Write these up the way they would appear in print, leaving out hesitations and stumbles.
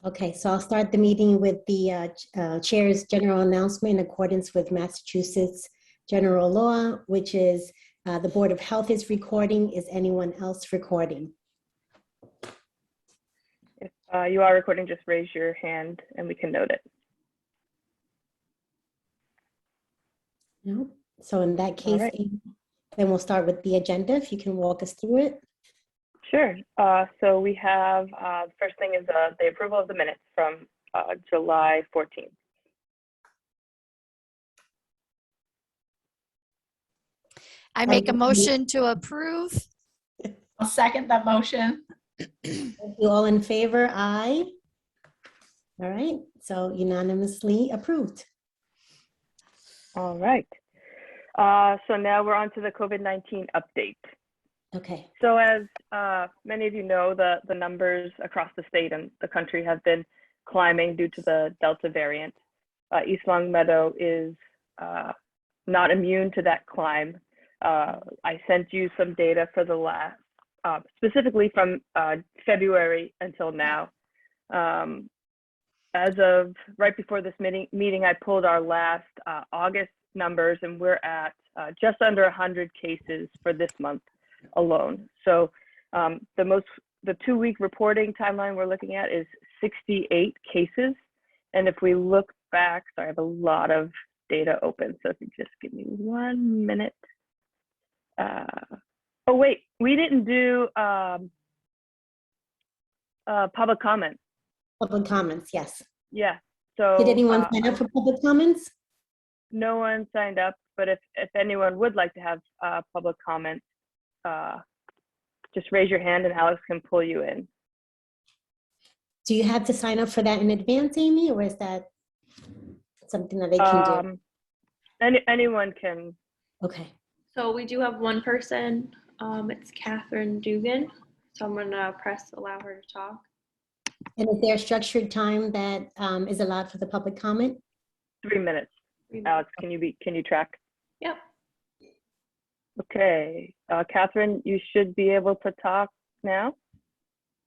Okay, so I'll start the meeting with the chair's general announcement in accordance with Massachusetts general law, which is the Board of Health is recording. Is anyone else recording? If you are recording, just raise your hand and we can note it. No. So in that case, right. then we'll start with the agenda. If you can walk us through it. Sure. So we have, first thing is the approval of the minutes from July 14th. I make a motion to approve. I'll second that motion. You all in favor? Aye. All right, so unanimously approved. All right. So now we're on to the COVID-19 update. Okay. So as many of you know, the numbers across the state and the country have been climbing due to the Delta variant. East Longmeadow is not immune to that climb. I sent you some data for the last, specifically from February until now. As of right before this meeting, I pulled our last August numbers, and we're at just under 100 cases for this month alone. So the 2-week reporting timeline we're looking at is 68 cases. And if we look back, so I have a lot of data open. So if you just give me 1 minute. Oh wait, we didn't do public comment. Public comments, yes. Yeah. So did anyone sign up for public comments? No one signed up, but if anyone would like to have public comment, just raise your hand and Alex can pull you in. Do you have to sign up for that in advance, Amy, or is that something that they can do? Anyone can. Okay. So we do have one person. It's Catherine Dugan. So I'm gonna press allow her to talk. And is there a structured time that is allowed for the public comment? 3 minutes. Alex, can you track? Yep. Okay, Catherine, you should be able to talk now.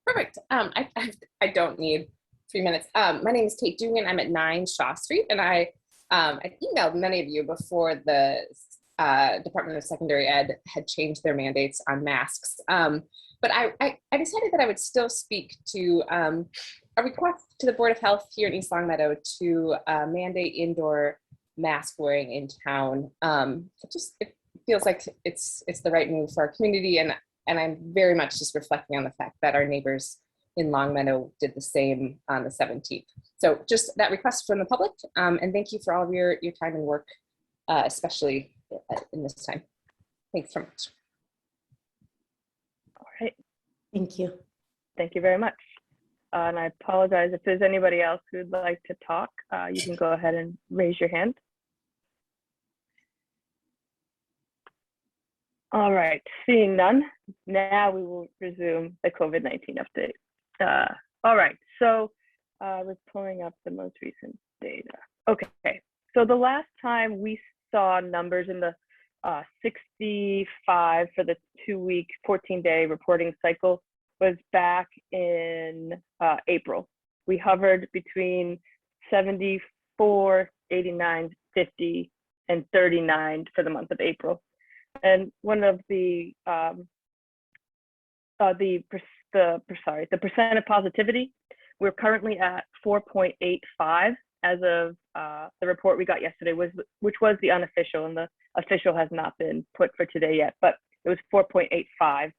Perfect. I don't need 3 minutes. My name is Kate Dugan. I'm at 9 Shaw Street, and I emailed many of you before the Department of Secondary Ed had changed their mandates on masks. But I decided that I would still speak to a request to the Board of Health here in East Longmeadow to mandate indoor mask wearing in town. It feels like it's the right move for our community, and I'm very much just reflecting on the fact that our neighbors in Longmeadow did the same on the 17th. So just that request from the public, and thank you for all of your time and work, especially in this time. Thanks so much. All right. Thank you. Thank you very much. And I apologize if there's anybody else who'd like to talk. You can go ahead and raise your hand. All right, seeing none, now we will resume the COVID-19 update. All right, so we're pulling up the most recent data. Okay, so the last time we saw numbers in the 65 for the 2-week, 14-day reporting cycle was back in April. We hovered between 74, 89, 50, and 39 for the month of April. And one of the percent of positivity, we're currently at 4.85 as of the report we got yesterday, which was the unofficial, and the official has not been put for today yet, but it was 4.85.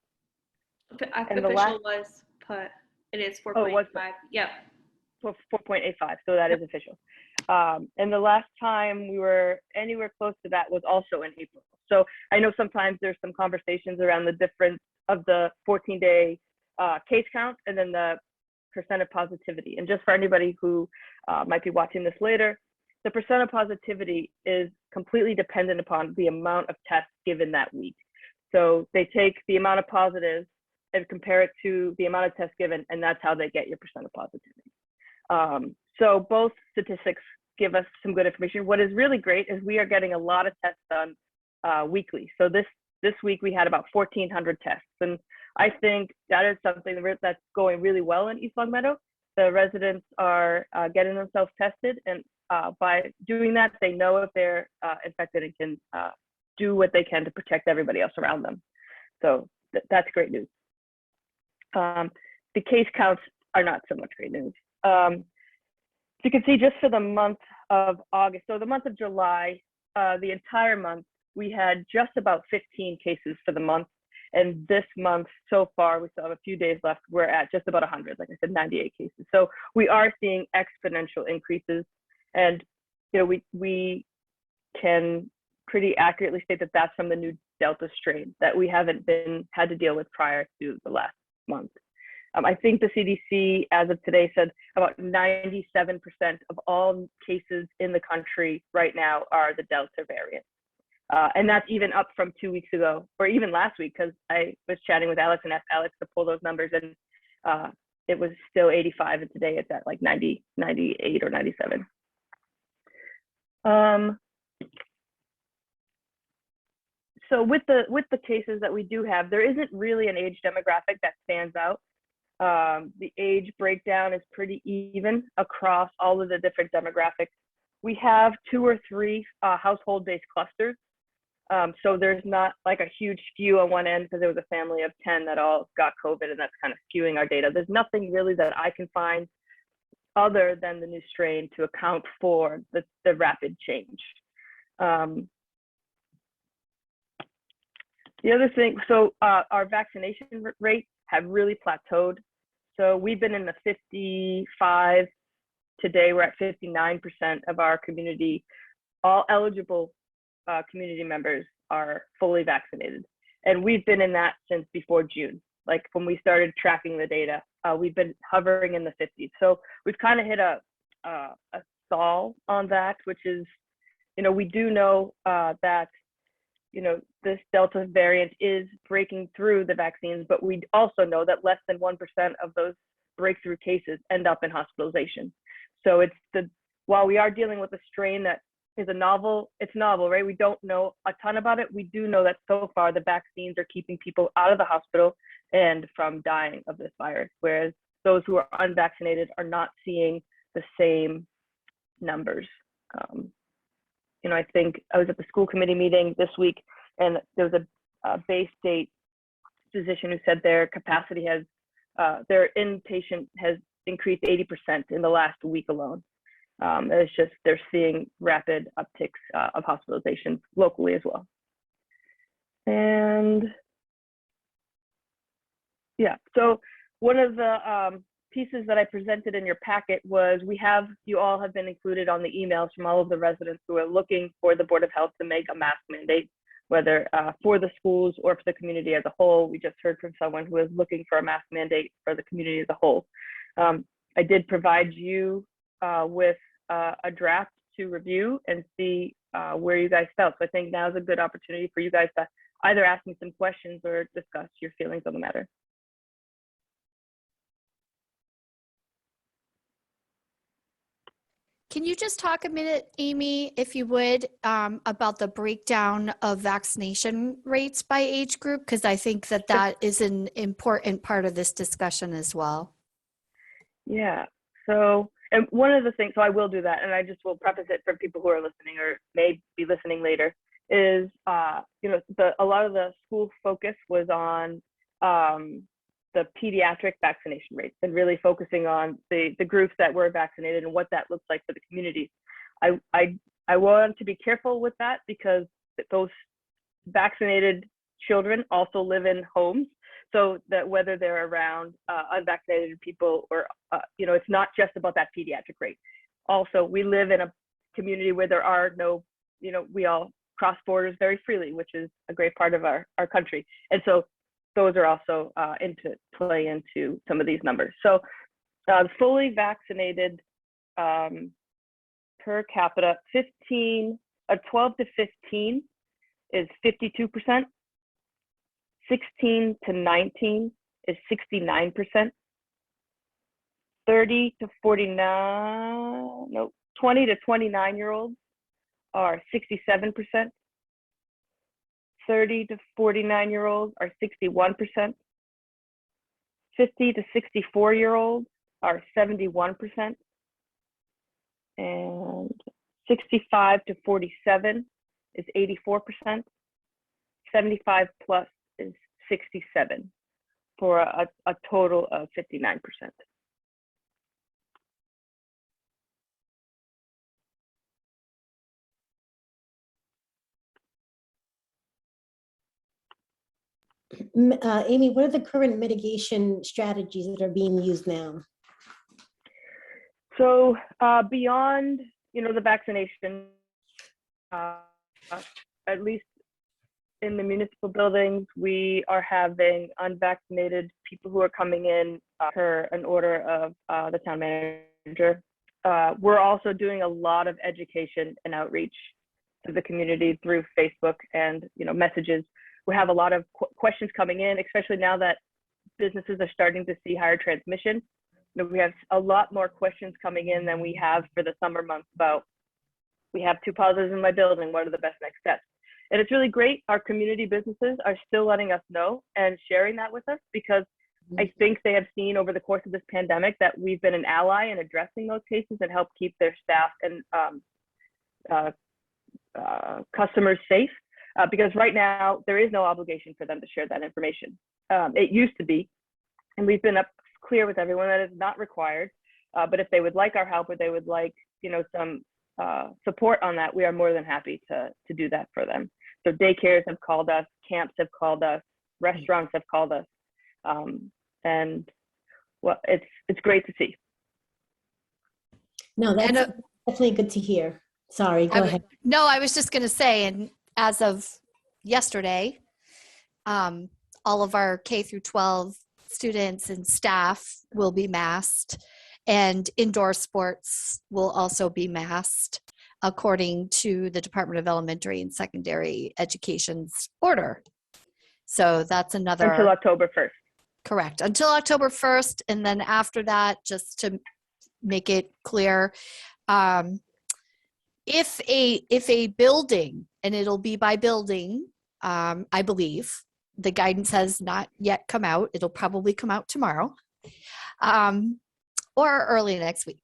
And the official was put. It is 4.85. Yep. 4.85. So that is official. And the last time we were anywhere close to that was also in April. So I know sometimes there's some conversations around the difference of the 14-day case count and then the percent of positivity. And just for anybody who might be watching this later, the percent of positivity is completely dependent upon the amount of tests given that week. So they take the amount of positives and compare it to the amount of tests given, and that's how they get your percent of positivity. So both statistics give us some good information. What is really great is we are getting a lot of tests done weekly. So this week we had about 1,400 tests, and I think that is something that's going really well in East Longmeadow. the residents are getting themselves tested, and by doing that, they know if they're infected and can do what they can to protect everybody else around them. So that's great news. The case counts are not so much great news. So you can see just for the month of August, so the month of July, the entire month, we had just about 15 cases for the month. And this month so far, we still have a few days left. We're at just about 100, like I said, 98 cases. So we are seeing exponential increases. And you know, we can pretty accurately state that that's from the new Delta strain that we haven't had to deal with prior to the last month. I think the CDC, as of today, said about 97% of all cases in the country right now are the Delta variant. And that's even up from 2 weeks ago, or even last week, because I was chatting with Alex and asked Alex to pull those numbers, and it was still 85, and today it's at like 90, 98 or 97. So with the cases that we do have, there isn't really an age demographic that stands out. The age breakdown is pretty even across all of the different demographics. We have 2 or 3 household-based clusters. So there's not like a huge skew on one end because there was a family of 10 that all got COVID, and that's kind of skewing our data. There's nothing really that I can find other than the new strain to account for the rapid change. The other thing, so our vaccination rates have really plateaued. So we've been in the 55, today we're at 59% of our community, all eligible community members are fully vaccinated. And we've been in that since before June. Like when we started tracking the data, we've been hovering in the 50s. So we've kind of hit a stall on that, which is, you know, we do know that, you know, this Delta variant is breaking through the vaccines, but we also know that less than 1% of those breakthrough cases end up in hospitalization. So while we are dealing with a strain that is it's novel, right? We don't know a ton about it. We do know that so far the vaccines are keeping people out of the hospital and from dying of this virus, whereas those who are unvaccinated are not seeing the same numbers. You know, I think I was at the school committee meeting this week, and there was a Bay State physician who said their capacity their inpatient has increased 80% in the last week alone. It's just they're seeing rapid upticks of hospitalizations locally as well. And yeah, so one of the pieces that I presented in your packet was you all have been included on the emails from all of the residents who are looking for the Board of Health to make a mask mandate, whether for the schools or for the community as a whole. We just heard from someone who is looking for a mask mandate for the community as a whole. I did provide you with a draft to review and see where you guys felt. So I think now is a good opportunity for you guys to either ask me some questions or discuss your feelings on the matter. Can you just talk a minute, Amy, if you would, about the breakdown of vaccination rates by age group? Because I think that is an important part of this discussion as well. Yeah, so, and one of the things, so I will do that, and I just will preface it for people who are listening or may be listening later, is, you know, a lot of the school focus was on the pediatric vaccination rates and really focusing on the groups that were vaccinated and what that looks like for the community. I want to be careful with that because those vaccinated children also live in homes, so that whether they're around unvaccinated people or, you know, it's not just about that pediatric rate. Also, we live in a community where there are no, you know, we all cross borders very freely, which is a great part of our country. And so those are also play into some of these numbers. So fully vaccinated per capita, 12 to 15 is 52%, 16 to 19 is 69%, 30 to 49, no, 20 to 29-year-olds are 67%, 30 to 49-year-olds are 61%, 50 to 64-year-olds are 71%, and 65 to 47 is 84%, 75 plus is 67, for a total of 59%. Amy, what are the current mitigation strategies that are being used now? So beyond, the vaccination, at least in the municipal buildings, we are having unvaccinated people who are coming in per an order of the town manager. We're also doing a lot of education and outreach to the community through Facebook and messages. We have a lot of questions coming in, especially now that businesses are starting to see higher transmission. We have a lot more questions coming in than we have for the summer months about, we have 2 positives in my building, what are the best next steps? And it's really great. Our community businesses are still letting us know and sharing that with us, because I think they have seen over the course of this pandemic that we've been an ally in addressing those cases and help keep their staff and customers safe. Because right now there is no obligation for them to share that information. It used to be, and we've been clear with everyone that it's not required. But if they would like our help, or they would like some support on that, we are more than happy to do that for them. So daycares have called us, camps have called us, restaurants have called us, and well, it's great to see. No, that's definitely good to hear. Sorry, go ahead. No, I was just going to say, and as of yesterday, all of our K through 12 students and staff will be masked, and indoor sports will also be masked according to the Department of Elementary and Secondary Education's order. So that's another— Until October 1st. Correct. Until October 1st. And then after that, just to make it clear, if a building, and it'll be by building, I believe, the guidance has not yet come out. It'll probably come out tomorrow, or early next week.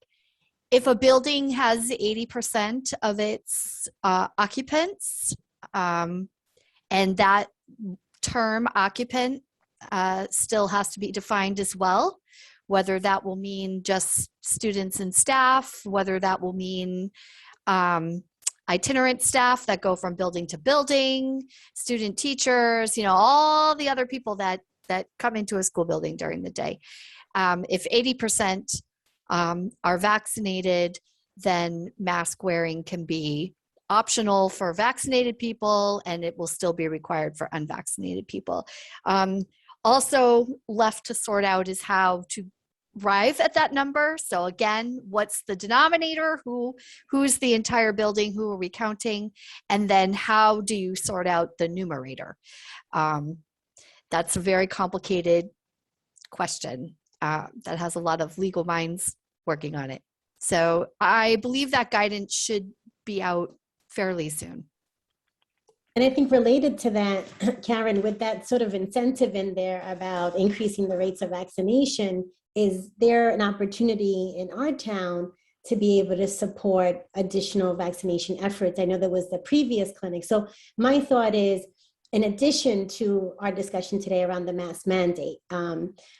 If a building has 80% of its occupants, and that term occupant still has to be defined as well, whether that will mean just students and staff, whether that will mean itinerant staff that go from building to building, student teachers, all the other people that come into a school building during the day. If 80% are vaccinated, then mask wearing can be optional for vaccinated people, and it will still be required for unvaccinated people. Also left to sort out is how to arrive at that number. So again, what's the denominator? Who's the entire building? Who are we counting? And then how do you sort out the numerator? That's a very complicated question that has a lot of legal minds working on it. So I believe that guidance should be out fairly soon. And I think related to that, Karen, with that sort of incentive in there about increasing the rates of vaccination, is there an opportunity in our town to be able to support additional vaccination efforts? I know there was the previous clinic. So my thought is, in addition to our discussion today around the mask mandate,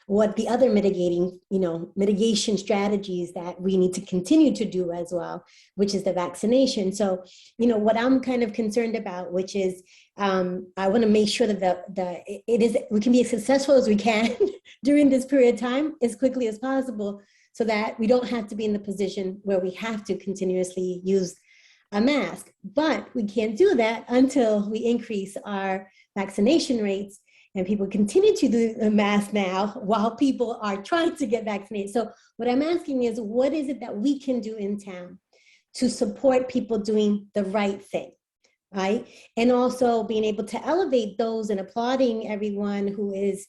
what the other mitigation strategies that we need to continue to do as well, which is the vaccination. So, what I'm kind of concerned about, which is I want to make sure that we can be as successful as we can during this period of time as quickly as possible, so that we don't have to be in the position where we have to continuously use a mask. But we can't do that until we increase our vaccination rates, and people continue to do the mask now while people are trying to get vaccinated. So what I'm asking is, what is it that we can do in town to support people doing the right thing, right? And also being able to elevate those and applauding everyone who's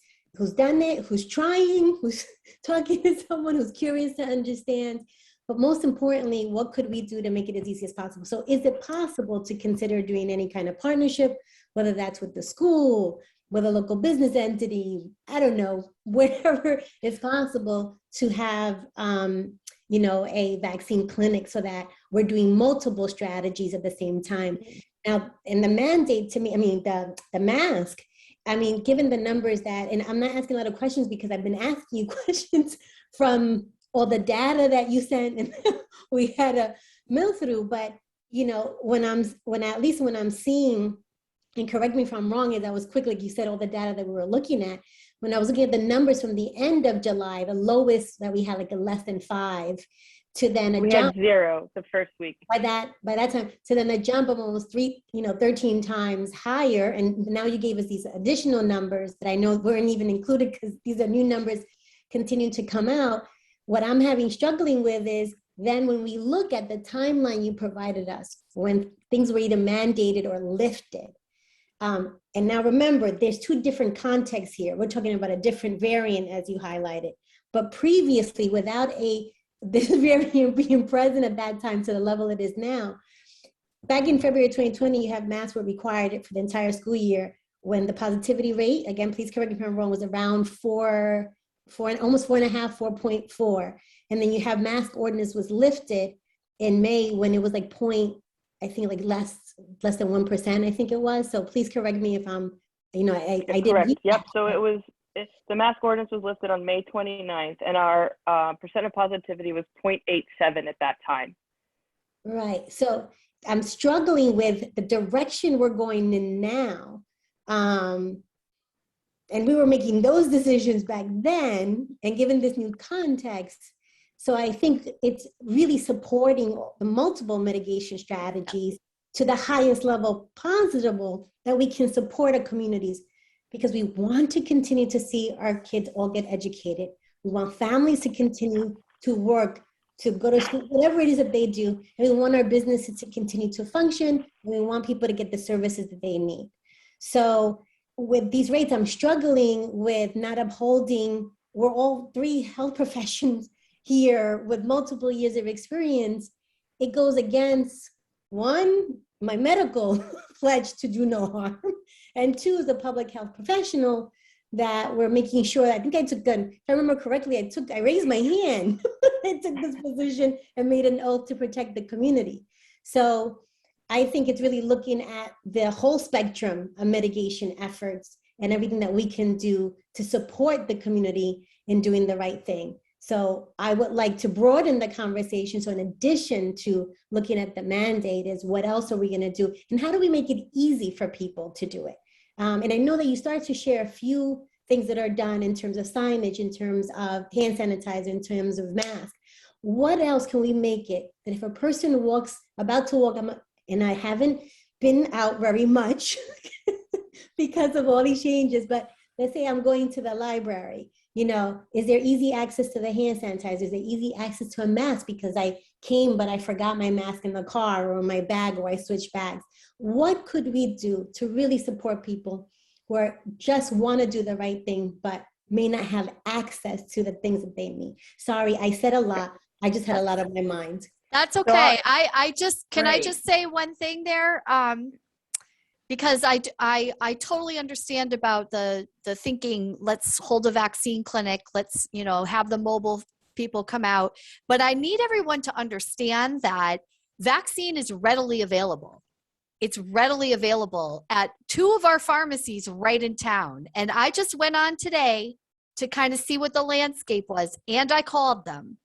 done it, who's trying, who's talking to someone who's curious to understand. But most importantly, what could we do to make it as easy as possible? So is it possible to consider doing any kind of partnership, whether that's with the school, with a local business entity, I don't know, wherever it's possible to have, you know, a vaccine clinic so that we're doing multiple strategies at the same time. Now, and the mandate to me, I mean, the mask, I mean, given the numbers that, and I'm not asking a lot of questions because I've been asking you questions from all the data that you sent and we had to mill through, but you know, when I'm seeing, and correct me if I'm wrong, as I was quick, like you said, all the data that we were looking at, when I was looking at the numbers from the end of July, the lowest that we had like a less than 5, to then a We jump had 0 the first week. by that time, to then a jump of almost 13 times higher. And now you gave us these additional numbers that I know weren't even included because these are new numbers continue to come out. What I'm struggling with is then when we look at the timeline you provided us, when things were either mandated or lifted. And now remember, there's 2 different contexts here. We're talking about a different variant as you highlighted, but previously without this variant being present at that time to the level it is now, back in February 2020, you have masks were required for the entire school year when the positivity rate, again, please correct me if I'm wrong, was around 4, almost 4.5, 4.4. And then you have mask ordinance was lifted in May when it was like I think like less than 1%, I think it was. So please correct me if I'm, you know, I didn't. Correct. Yep. So the mask ordinance was lifted on May 29th, and our percent of positivity was 0.87 at that time. Right. So I'm struggling with the direction we're going in now. And we were making those decisions back then, and given this new context, so I think it's really supporting the multiple mitigation strategies to the highest level possible that we can support our communities, because we want to continue to see our kids all get educated. We want families to continue to work, to go to school, whatever it is that they do. And we want our businesses to continue to function. And we want people to get the services that they need. So with these rates, I'm struggling with not upholding, we're all 3 health professions here with multiple years of experience. It goes against 1, my medical pledge to do no harm, and 2, as a public health professional, that we're making sure, I think I took, if I remember correctly, I raised my hand, I took this position and made an oath to protect the community. So I think it's really looking at the whole spectrum of mitigation efforts and everything that we can do to support the community in doing the right thing. So I would like to broaden the conversation. So in addition to looking at the mandate, is what else are we going to do? And how do we make it easy for people to do it? And I know that you started to share a few things that are done in terms of signage, in terms of hand sanitizer, in terms of masks. What else can we make it that if a person about to walk, and I haven't been out very much because of all these changes, but let's say I'm going to the library, you know, is there easy access to the hand sanitizer? Is there easy access to a mask because I came, but I forgot my mask in the car or my bag, or I switched bags? What could we do to really support people who just want to do the right thing, but may not have access to the things that they need? Sorry, I said a lot. I just had a lot on my mind. That's okay. I just say one thing there? Because I totally understand about the thinking, let's hold a vaccine clinic, let's, you know, have the mobile people come out. But I need everyone to understand that vaccine is readily available. It's readily available at 2 of our pharmacies right in town. And I just went on today to kind of see what the landscape was, and I called them.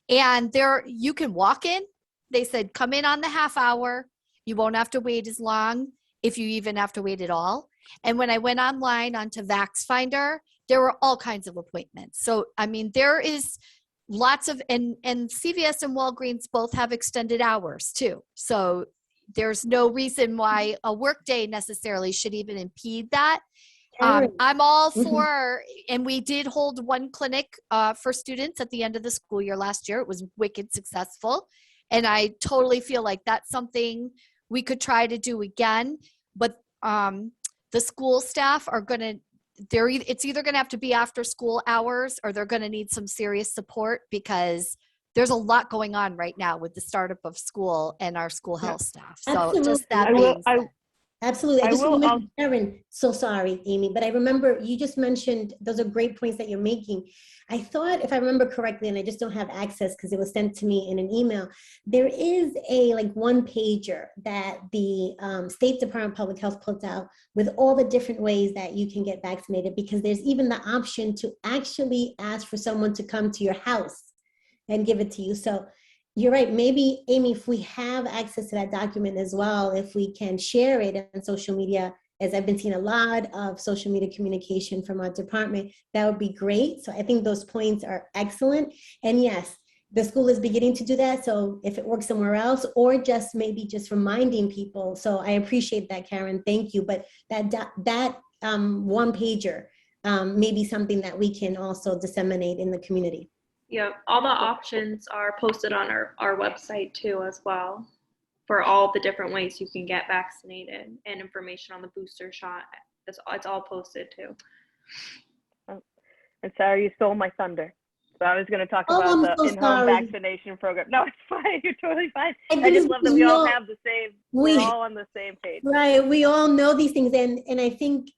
And you can walk in. They said, come in on the half hour. You won't have to wait as long, if you even have to wait at all. And when I went online onto VaxFinder, there were all kinds of appointments. So, I mean, there is lots of, and CVS and Walgreens both have extended hours too. So there's no reason why a work day necessarily should even impede that. I'm all for, and we did hold 1 clinic for students at the end of the school year last year. It was wicked successful. And I totally feel like that's something we could try to do again. But the school staff are going to, it's either going to have to be after school hours, or they're going to need some serious support, because there's a lot going on right now with the startup of school and our school health staff. So Absolutely. just that Absolutely. I I just will want to al- mention, Karen, so sorry, Amy, but I remember you just mentioned, those are great points that you're making. I thought, if I remember correctly, and I just don't have access because it was sent to me in an email, there is a like one pager that the State Department of Public Health puts out with all the different ways that you can get vaccinated, because there's even the option to actually ask for someone to come to your house and give it to you. So you're right. Maybe, Amy, if we have access to that document as well, if we can share it on social media, as I've been seeing a lot of social media communication from our department, that would be great. So I think those points are excellent. And yes, the school is beginning to do that. So if it works somewhere else, or just maybe just reminding people. So I appreciate that, Karen. Thank you. But that one pager may be something that we can also disseminate in the community. Yeah, all the options are posted on our website too as well, for all the different ways you can get vaccinated, and information on the booster shot. It's all posted too. And Sarah, you stole my thunder. So I was going to talk Oh, about I'm the so in-home sorry. vaccination program. No, it's fine. You're totally fine. And I because just love that we we all all- have the same. we- We're all on the same page. Right, we all know these things, and I think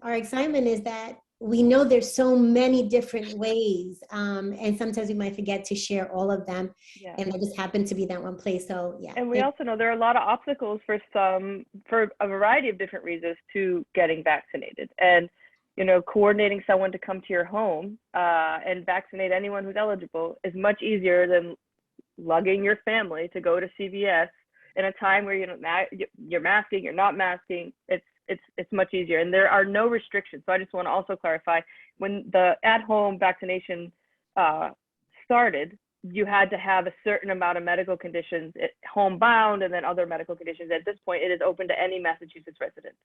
our excitement is that we know there's so many different ways, and sometimes we might forget to share all of them, Yeah. and I just happen to be that one place. So yeah, And we also know there are a lot of obstacles for a variety of different reasons to getting vaccinated. And, coordinating someone to come to your home and vaccinate anyone who's eligible is much easier than lugging your family to go to CVS in a time where you're masking, you're not masking. It's much easier, and there are no restrictions. So I just want to also clarify, when the at-home vaccination started, you had to have a certain amount of medical conditions, homebound, and then other medical conditions. At this point, it is open to any Massachusetts resident.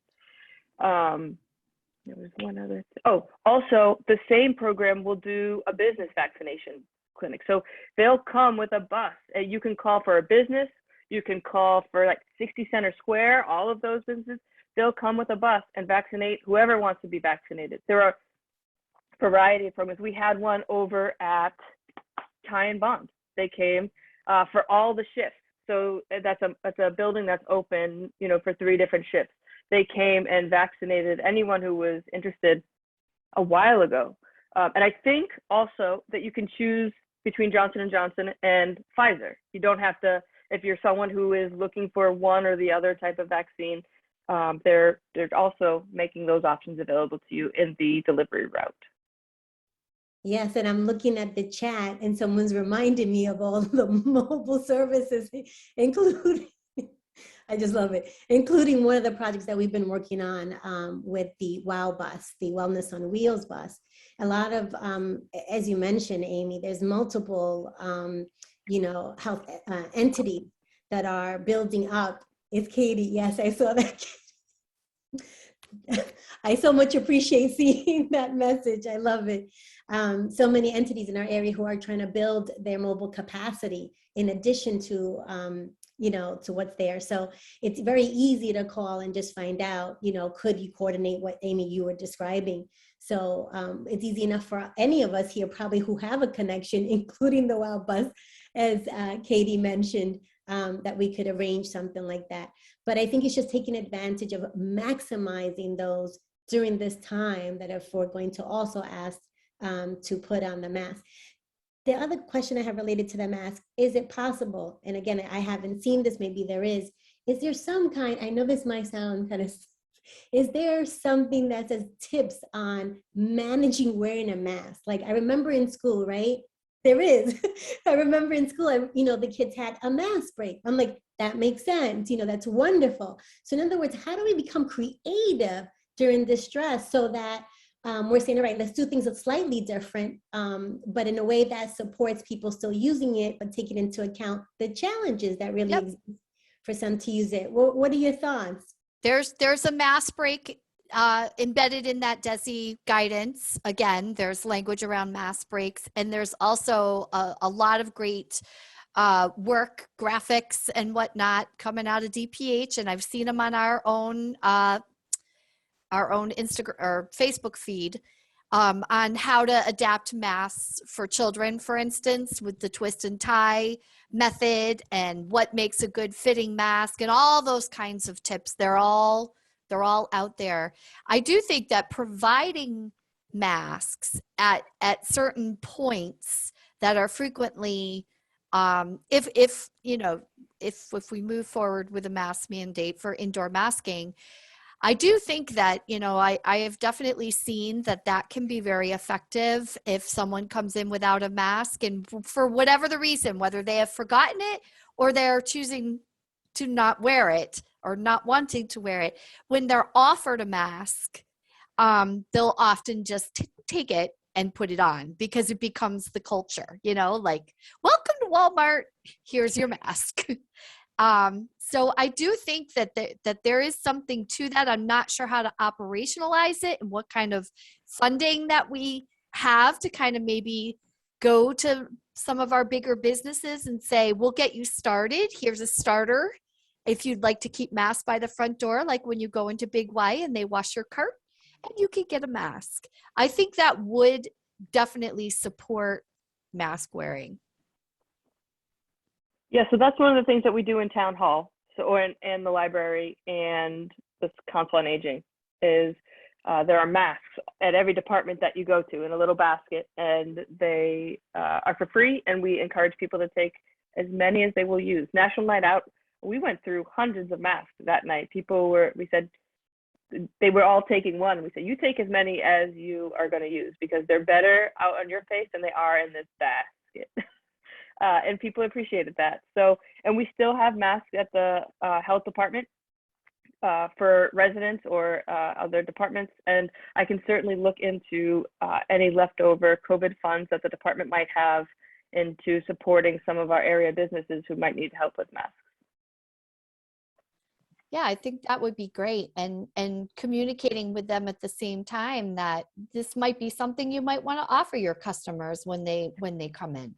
There was one other. Also, the same program will do a business vaccination clinic. So they'll come with a bus. You can call for a business. You can call for like 60 Center Square, all of those businesses. They'll come with a bus and vaccinate whoever wants to be vaccinated. There are a variety of programs. We had one over at Ty and Bond. They came for all the shifts. So that's a building that's open, for 3 different shifts. They came and vaccinated anyone who was interested a while ago. And I think also that you can choose between Johnson & Johnson and Pfizer. You don't have to, if you're someone who is looking for one or the other type of vaccine, they're also making those options available to you in the delivery route. yes, and I'm looking at the chat, and someone's reminding me of all the mobile services, including. I just love it, including one of the projects that we've been working on with the WOW bus, the Wellness on Wheels bus. A lot of, as you mentioned, Amy, there's multiple, health entities that are building up. It's Katie. Yes, I saw that. I so much appreciate seeing that message. I love it. So many entities in our area who are trying to build their mobile capacity in addition to, to what's there. So it's very easy to call and just find out, could you coordinate what, Amy, you were describing? So it's easy enough for any of us here probably who have a connection, including the WOW bus, as Katie mentioned, that we could arrange something like that. But I think it's just taking advantage of maximizing those during this time that if we're going to also ask to put on the mask. The other question I have related to the mask, is it possible, and again, I haven't seen this, maybe there is there some kind, I know this might sound kind of, is there something that says tips on managing wearing a mask? Like I remember in school, right? There is. I remember in school, the kids had a mask break. I'm like, that makes sense. That's wonderful. So in other words, how do we become creative during this stress so that we're saying, all right, let's do things that's slightly different, but in a way that supports people still using it, but taking into account the challenges that really exist for some to use it. What are your thoughts? There's a mask break embedded in that DESI guidance. Again, there's language around mask breaks, and there's also a lot of great work, graphics and whatnot coming out of DPH, and I've seen them on our own Instagram or Facebook feed. on how to adapt masks for children, for instance, with the twist and tie method and what makes a good fitting mask and all those kinds of tips. They're all out there. I do think that providing masks at certain points that are frequently, if we move forward with a mask mandate for indoor masking, I do think that, I have definitely seen that can be very effective if someone comes in without a mask and for whatever the reason, whether they have forgotten it or they're choosing to not wear it or not wanting to wear it. When they're offered a mask, they'll often just take it and put it on because it becomes the culture, like, welcome to Walmart, here's your mask. So I do think that there is something to that. I'm not sure how to operationalize it and what kind of funding that we have to kind of maybe go to some of our bigger businesses and say, we'll get you started. Here's a starter. If you'd like to keep masks by the front door, like when you go into Big Y and they wash your cart, and you can get a mask. I think that would definitely support mask wearing. Yeah, so that's one of the things that we do in town hall, and the library and the Council on Aging is there are masks at every department that you go to in a little basket, and they are for free, and we encourage people to take as many as they will use. National Night Out, we went through hundreds of masks that night. We said they were all taking one. We said, you take as many as you are going to use because they're better out on your face than they are in this basket. And people appreciated that. So, and we still have masks at the health department for residents or other departments. And I can certainly look into any leftover COVID funds that the department might have into supporting some of our area businesses who might need help with masks. Yeah, I think that would be great. And communicating with them at the same time that this might be something you might want to offer your customers when they come in.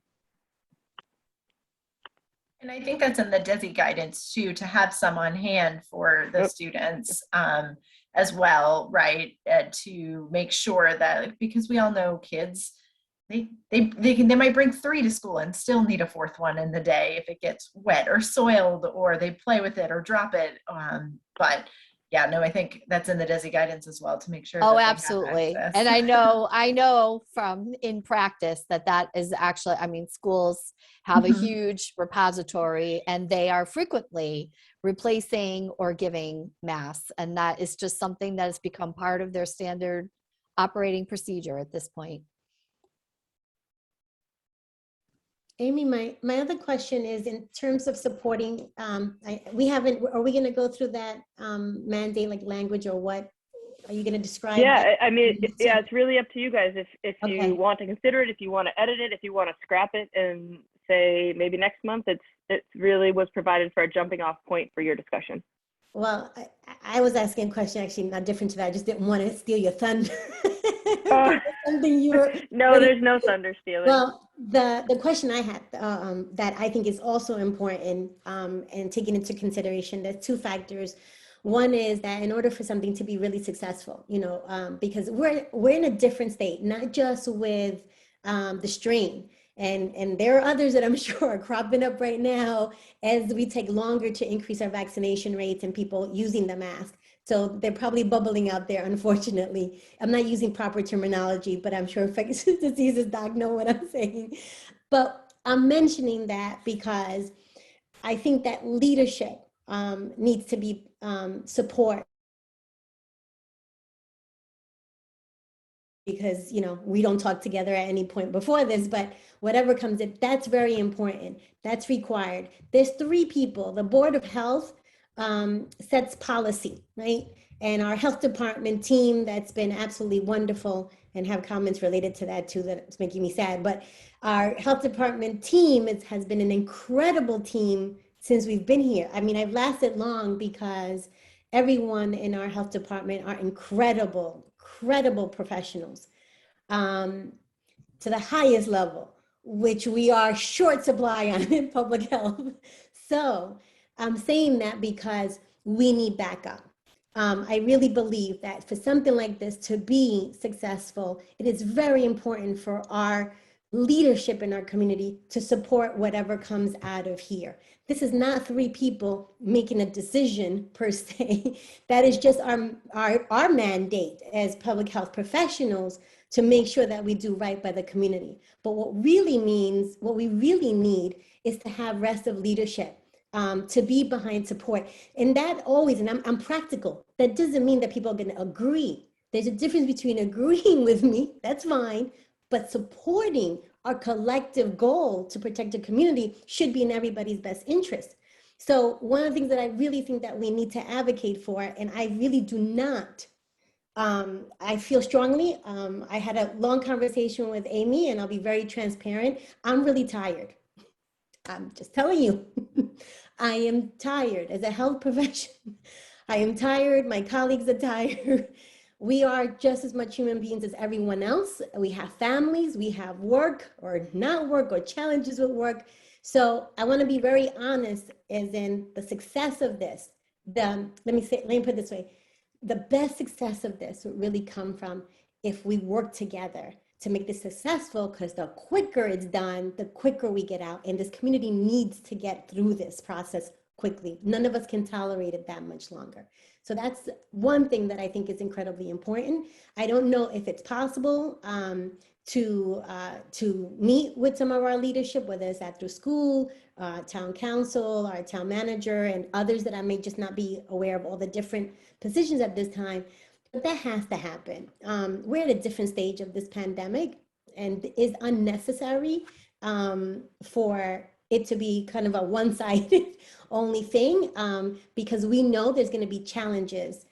And I think that's in the DISI guidance too, to have some on hand for the students as well, right? To make sure that, because we all know kids, they might bring 3 to school and still need a 4th one in the day if it gets wet or soiled or they play with it or drop it. But yeah, no, I think that's in the DISI guidance as well to make sure. Oh, that they have absolutely. access. And I know from in practice that is actually, schools have a huge repository and they are frequently replacing or giving masks. And that is just something that has become part of their standard operating procedure at this point. Amy, my other question is in terms of supporting, are we going to go through that mandate, like language, or what are you going to describe? Yeah, it's really up to you guys if Okay. you want to consider it, if you want to edit it, if you want to scrap it and say maybe next month. It really was provided for a jumping off point for your discussion. Well, I was asking a question actually not different to that. I just didn't want to steal your thunder. Something you were. No, there's no thunder stealing. Well, the question I had that I think is also important and taking into consideration, there's 2 factors. One is that in order for something to be really successful, because we're in a different state, not just with the strain. And there are others that I'm sure are cropping up right now as we take longer to increase our vaccination rates and people using the mask. So they're probably bubbling out there, unfortunately. I'm not using proper terminology, but I'm sure infectious diseases doc know what I'm saying. But I'm mentioning that because I think that leadership needs to be support. Because, we don't talk together at any point before this, but whatever comes in, that's very important. That's required. There's 3 people. The Board of Health sets policy, right? And our health department team that's been absolutely wonderful, and have comments related to that too, that's making me sad. But our health department team has been an incredible team since we've been here. I've lasted long because everyone in our health department are incredible professionals to the highest level, which we are short supply on in public health. So I'm saying that because we need backup. I really believe that for something like this to be successful, it is very important for our leadership in our community to support whatever comes out of here. This is not three people making a decision per se. That is just our mandate as public health professionals to make sure that we do right by the community. But what we really need is to have rest of leadership, to be behind support. And that always, and I'm practical. That doesn't mean that people are going to agree. There's a difference between agreeing with me, that's fine, but supporting our collective goal to protect the community should be in everybody's best interest. So one of the things that I really think that we need to advocate for, and I really do not, I feel strongly, I had a long conversation with Amy, and I'll be very transparent. I'm really tired. I'm just telling you, I am tired as a health professional. I am tired. My colleagues are tired. We are just as much human beings as everyone else. We have families, we have work or not work or challenges with work. So I want to be very honest, as in the success of this. Let me put it this way. The best success of this would really come from if we work together to make this successful, because the quicker it's done, the quicker we get out. And this community needs to get through this process quickly. None of us can tolerate it that much longer. So that's one thing that I think is incredibly important. I don't know if it's possible to meet with some of our leadership, whether it's at through school, town council, our town manager, and others that I may just not be aware of all the different positions at this time. But that has to happen. We're at a different stage of this pandemic, and it's unnecessary for it to be kind of a one-sided only thing, because we know there's going to be challenges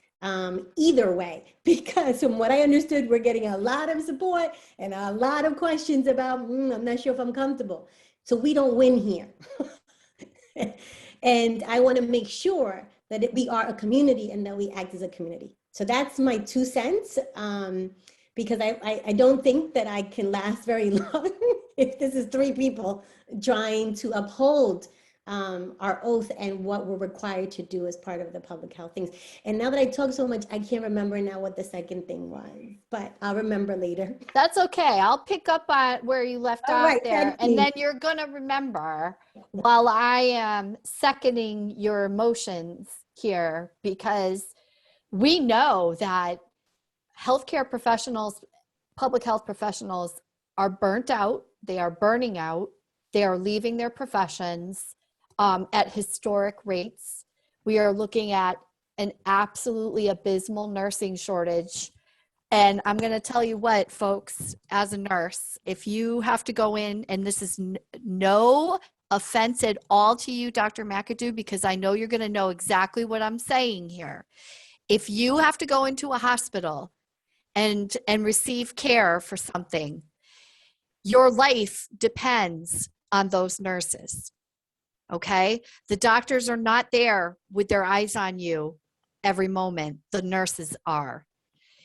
either way. Because from what I understood, we're getting a lot of support and a lot of questions about, I'm not sure if I'm comfortable. So we don't win here. And I want to make sure that we are a community and that we act as a community. So that's my 2 cents, because I don't think that I can last very long if this is 3 people trying to uphold our oath and what we're required to do as part of the public health things. And now that I talk so much, I can't remember now what the second thing was, but I'll remember later. That's okay. I'll pick up on where you left All off right, there. thank And you. then you're going to remember while I am seconding your motions here, because we know that healthcare professionals, public health professionals are burnt out. They are burning out. They are leaving their professions at historic rates. We are looking at an absolutely abysmal nursing shortage. And I'm going to tell you what, folks, as a nurse, if you have to go in, and this is no offense at all to you, Dr. McAdoo, because I know you're going to know exactly what I'm saying here. If you have to go into a hospital and receive care for something, your life depends on those nurses. Okay? The doctors are not there with their eyes on you every moment. The nurses are.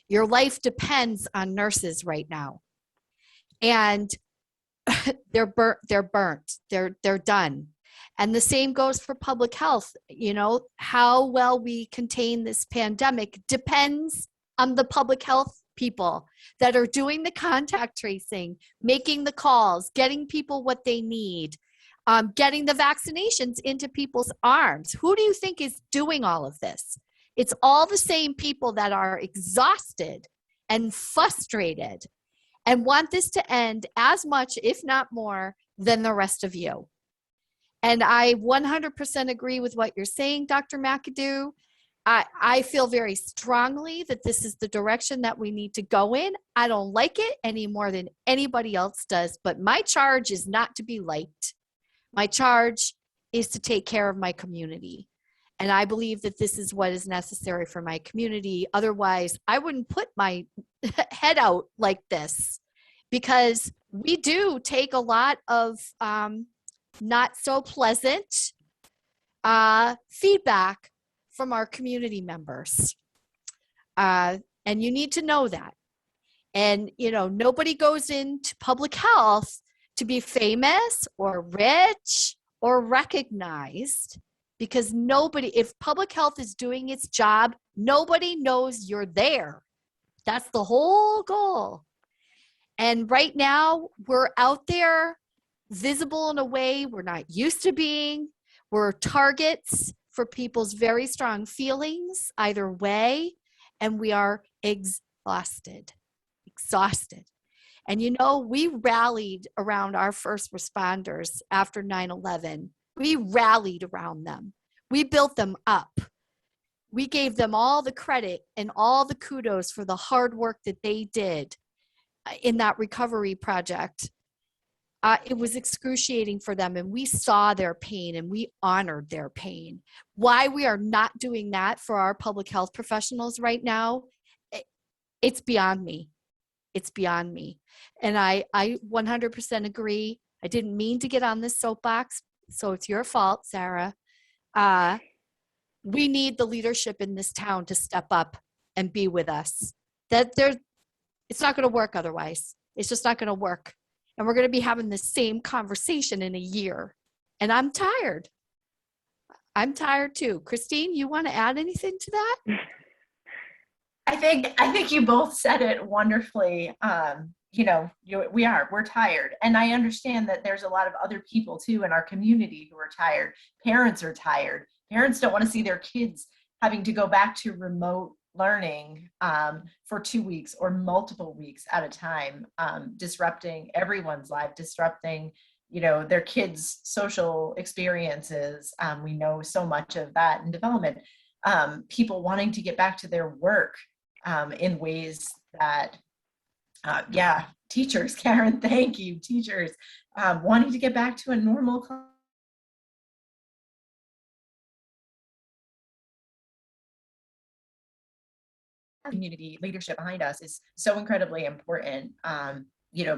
Your life depends on nurses right now. And they're burnt. They're done. And the same goes for public health. You know, how well we contain this pandemic depends on the public health people that are doing the contact tracing, making the calls, getting people what they need, getting the vaccinations into people's arms. Who do you think is doing all of this? It's all the same people that are exhausted and frustrated and want this to end as much, if not more, than the rest of you. And I 100% agree with what you're saying, Dr. McAdoo. I feel very strongly that this is the direction that we need to go in. I don't like it any more than anybody else does, but my charge is not to be liked. My charge is to take care of my community. And I believe that this is what is necessary for my community. Otherwise, I wouldn't put my head out like this, because we do take a lot of not so pleasant feedback from our community members. And you need to know that. And, you know, nobody goes into public health to be famous or rich or recognized. because nobody, if public health is doing its job, nobody knows you're there. That's the whole goal. And right now we're out there visible in a way we're not used to being. We're targets for people's very strong feelings either way. And we are exhausted. And we rallied around our first responders after 9/11. We rallied around them. We built them up. We gave them all the credit and all the kudos for the hard work that they did in that recovery project. It was excruciating for them, and we saw their pain and we honored their pain. Why we are not doing that for our public health professionals right now, it's beyond me. It's beyond me. And I 100% agree. I didn't mean to get on this soapbox, so it's your fault, Sarah. We need the leadership in this town to step up and be with us. It's not going to work otherwise. It's just not going to work. And we're going to be having the same conversation in a year. And I'm tired. I'm tired too. Christine, you want to add anything to that? I think you both said it wonderfully. We're tired. And I understand that there's a lot of other people too in our community who are tired. Parents are tired. Parents don't want to see their kids having to go back to remote learning for 2 weeks or multiple weeks at a time, disrupting everyone's life, disrupting, their kids' social experiences. We know so much of that in development. People wanting to get back to their work in ways that, teachers, Karen, thank you, teachers, wanting to get back to a normal community leadership behind us is so incredibly important,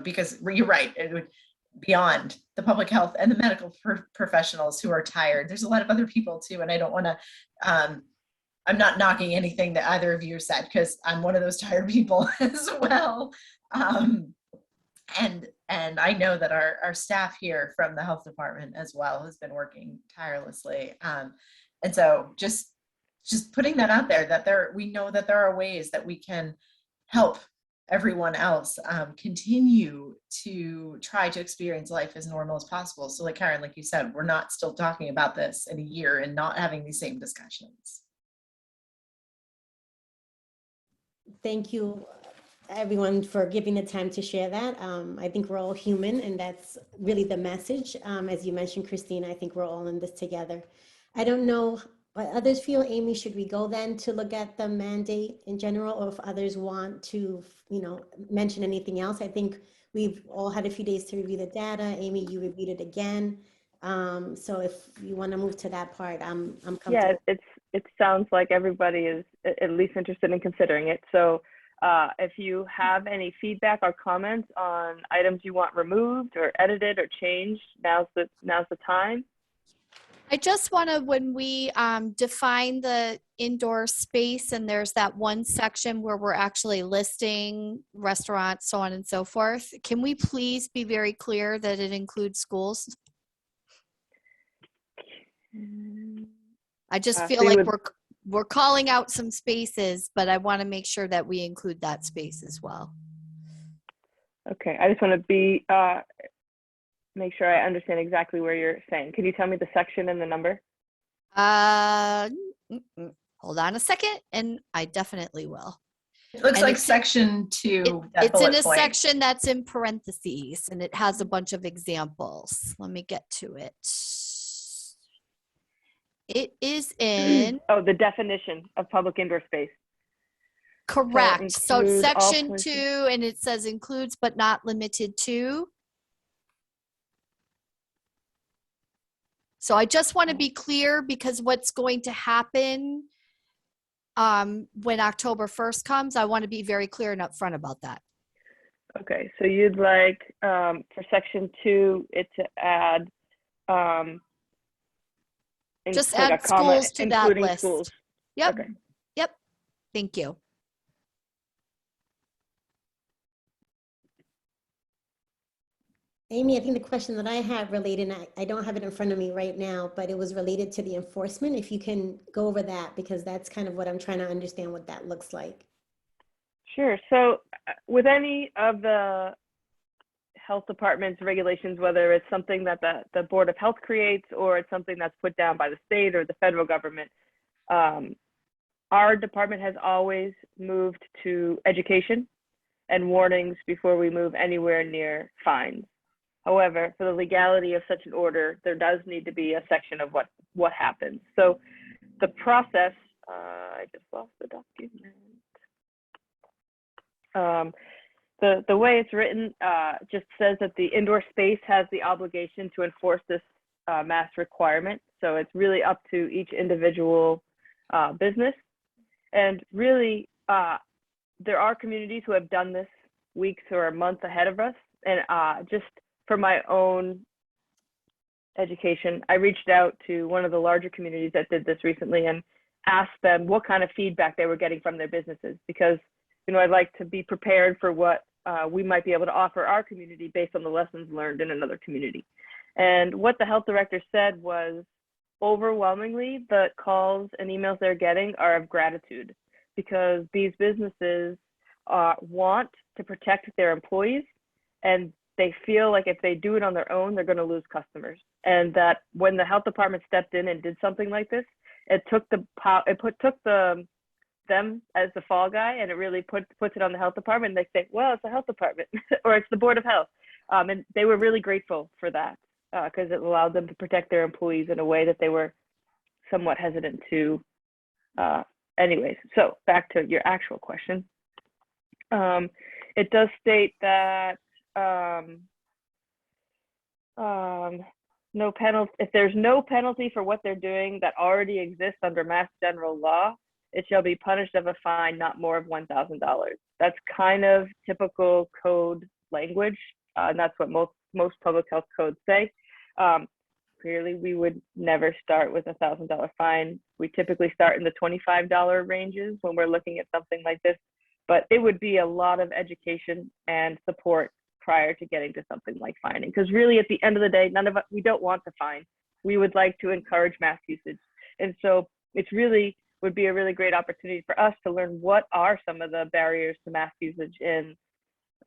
because you're right, it would beyond the public health and the medical professionals who are tired. There's a lot of other people too, and I don't want to, I'm not knocking anything that either of you said, because I'm one of those tired people as well. And I know that our staff here from the health department as well has been working tirelessly. And so just putting that out there, that we know that there are ways that we can help everyone else continue to try to experience life as normal as possible. So like Karen, like you said, we're not still talking about this in a year and not having these same discussions. Thank you, everyone, for giving the time to share that. I think we're all human, and that's really the message. As you mentioned, Christine, I think we're all in this together. I don't know what others feel. Amy, should we go then to look at the mandate in general, or if others want to, mention anything else? I think we've all had a few days to review the data. Amy, you reviewed it again. So if you want to move to that part, I'm comfortable. Yeah, it sounds like everybody is at least interested in considering it. So if you have any feedback or comments on items you want removed or edited or changed, now's the time. I just want to, when we define the indoor space, and there's that one section where we're actually listing restaurants, so on and so forth, can we please be very clear that it includes schools? I just feel like we're calling out some spaces, but I want to make sure that we include that space as well. Okay, I just want to make sure I understand exactly where you're saying. Could you tell me the section and the number? Hold on a second, and I definitely will. It looks like section 2. It's in a section that's in parentheses, and it has a bunch of examples. Let me get to it. It is in... Oh, the definition of public indoor space. Correct. So section 2, and it says includes but not limited to. So I just want to be clear, because what's going to happen when October 1st comes, I want to be very clear and upfront about that. Okay, so you'd like for section 2 it to add just add schools to that list. Schools. Yep. Okay. Yep. Thank you. Amy, I think the question that I have related, and I don't have it in front of me right now, but it was related to the enforcement. If you can go over that, because that's kind of what I'm trying to understand what that looks like. Sure. So with any of the health department's regulations, whether it's something that the Board of Health creates or it's something that's put down by the state or the federal government, our department has always moved to education and warnings before we move anywhere near fines. However, for the legality of such an order, there does need to be a section of what happens. So the process, I just lost the document. The way it's written just says that the indoor space has the obligation to enforce this mask requirement. So it's really up to each individual business. And really, there are communities who have done this weeks or a month ahead of us. And just for my own education, I reached out to one of the larger communities that did this recently and asked them what kind of feedback they were getting from their businesses, because I'd like to be prepared for what we might be able to offer our community based on the lessons learned in another community. And what the health director said was, overwhelmingly, the calls and emails they're getting are of gratitude, because these businesses want to protect their employees, and they feel like if they do it on their own, they're going to lose customers. And that when the health department stepped in and did something like this, it took them as the fall guy, and it really puts it on the health department. And they say, well, it's the health department or it's the Board of Health. And they were really grateful for that because it allowed them to protect their employees in a way that they were somewhat hesitant to. Anyways, so back to your actual question. It does state that no penalty, if there's no penalty for what they're doing that already exists under Mass General Law, it shall be punished of a fine not more of $1,000. That's kind of typical code language, and that's what most public health codes say. Clearly, we would never start with a $1,000 fine. We typically start in the $25 ranges when we're looking at something like this, but it would be a lot of education and support prior to getting to something like fining. Because really, at the end of the day, we don't want to fine. We would like to encourage mask usage. And so it's really would be a really great opportunity for us to learn what are some of the barriers to mask usage in,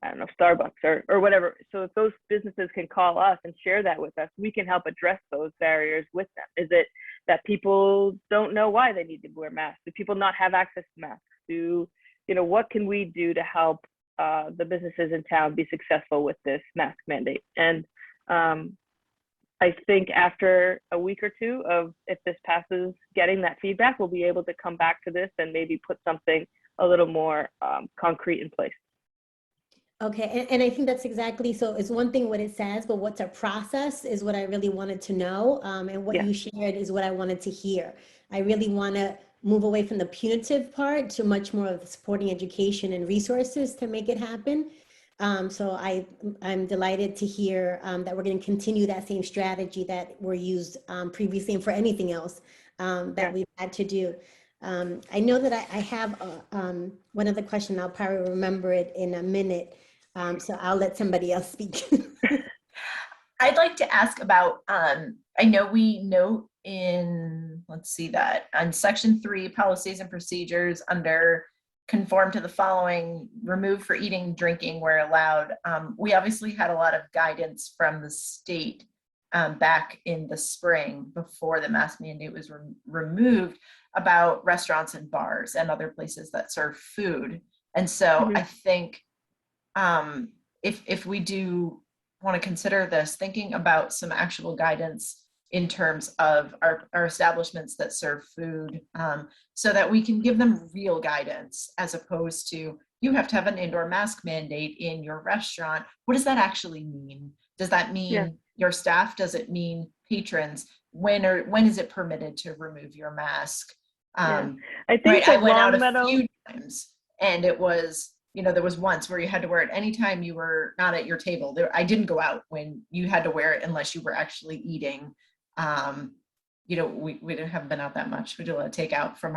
I don't know, Starbucks or whatever. So if those businesses can call us and share that with us, we can help address those barriers with them. Is it that people don't know why they need to wear masks? Do people not have access to masks? What can we do to help the businesses in town be successful with this mask mandate? And I think after a week or two of, if this passes, getting that feedback, we'll be able to come back to this and maybe put something a little more concrete in place. Okay, and I think that's exactly, so it's one thing what it says, but what's a process is what I really wanted to know. And what you shared is what I wanted to hear. I really want to move away from the punitive part to much more of the supporting education and resources to make it happen. So I'm delighted to hear that we're going to continue that same strategy that were used previously and for anything else that we've had to do. I know that I have one other question. I'll probably remember it in a minute. So I'll let somebody else speak. I'd like to ask about, I know we note in, let's see that, on section 3, policies and procedures under conform to the following, remove for eating, drinking where allowed. We obviously had a lot of guidance from the state back in the spring before the mask mandate was removed about restaurants and bars and other places that serve food. And so I think if we do want to consider this, thinking about some actual guidance in terms of our establishments that serve food, so that we can give them real guidance, as opposed to, you have to have an indoor mask mandate in your restaurant. What does that actually mean? Does that mean your staff? Does it mean patrons? When is it permitted to remove your mask? I think I went out a few times, and it was, there was once where you had to wear it anytime you were not at your table. I didn't go out when you had to wear it unless you were actually eating. We haven't been out that much. We do a lot of takeout from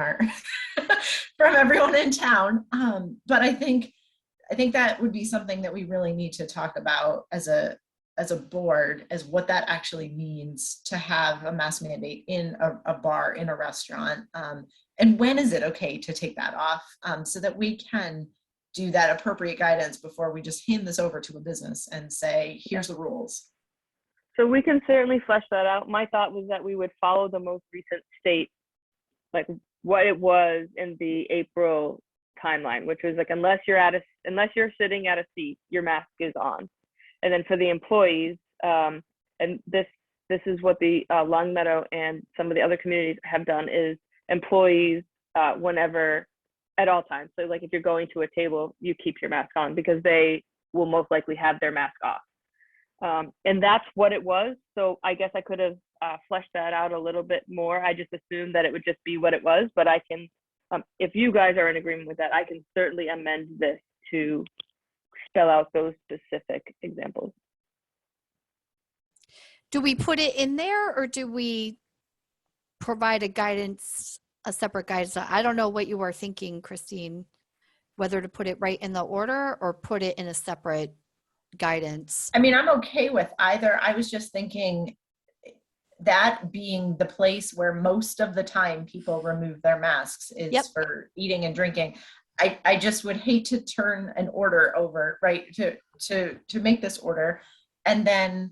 from everyone in town. But I think that would be something that we really need to talk about as a as a board as what that actually means to have a mask mandate in a bar, in a restaurant. And when is it okay to take that off, so that we can do that appropriate guidance before we just hand this over to a business and say, here's the rules. So we can certainly flesh that out. My thought was that we would follow the most recent state, like what it was in the April timeline, which was like, unless you're sitting at a seat, your mask is on. And then for the employees, and this is what the Longmeadow and some of the other communities have done, is employees whenever, at all times. So like if you're going to a table, you keep your mask on because they will most likely have their mask off. And that's what it was. So I guess I could have fleshed that out a little bit more. I just assumed that it would just be what it was, but I can, if you guys are in agreement with that, I can certainly amend this to spell out those specific examples. Do we put it in there or do we provide a separate guidance? I don't know what you were thinking, Christine, whether to put it right in the order or put it in a separate guidance. I mean, I'm okay with either. I was just thinking that being the place where most of the time people remove their masks is for eating and drinking. I just would hate to turn an order over, right, to make this order and then,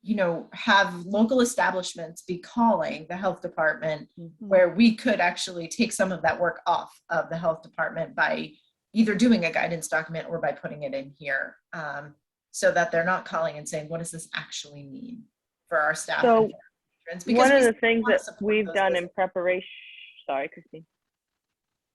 you know, have local establishments be calling the health department, where we could actually take some of that work off of the health department by either doing a guidance document or by putting it in here, so that they're not calling and saying, what does this actually mean for our staff? So and for our patrons? Because one of we the things wanna that support we've those done in businesses. preparation, sorry, Christine.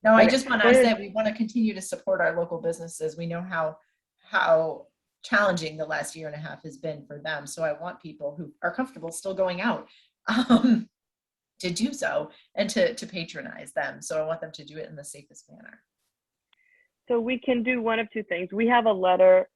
No, I Okay. just want to say we want to continue to support our local businesses. We know how challenging the last year and a half has been for them. So I want people who are comfortable still going out to do so and to patronize them. So I want them to do it in the safest manner. So we can do one of two things. We have a letter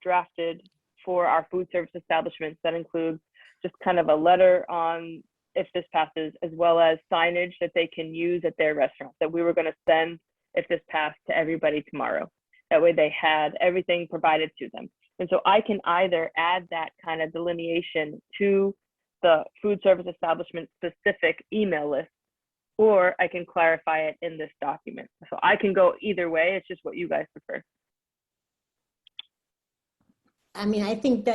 drafted for our food service establishments that includes just kind of a letter on if this passes, as well as signage that they can use at their restaurant that we were going to send if this passed to everybody tomorrow. That way they had everything provided to them. And so I can either add that kind of delineation to the food service establishment specific email list, or I can clarify it in this document. So I can go either way. It's just what you guys prefer. I mean, I think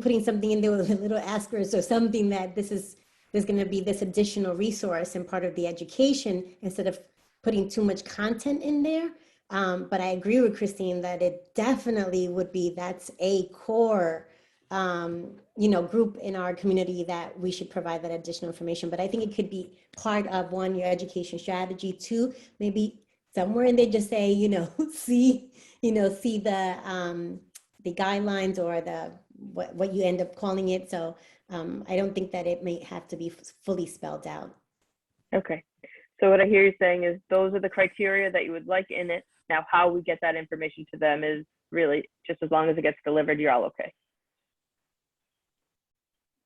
putting something in there with a little asterisk or something that there's going to be this additional resource and part of the education instead of putting too much content in there. But I agree with Christine that it definitely would be, that's a core, group in our community that we should provide that additional information. But I think it could be part of one, your education strategy. Two, maybe somewhere in there just say, see the guidelines or what you end up calling it. So I don't think that it may have to be fully spelled out. Okay. So what I hear you saying is those are the criteria that you would like in it. Now, how we get that information to them is really just as long as it gets delivered, you're all okay.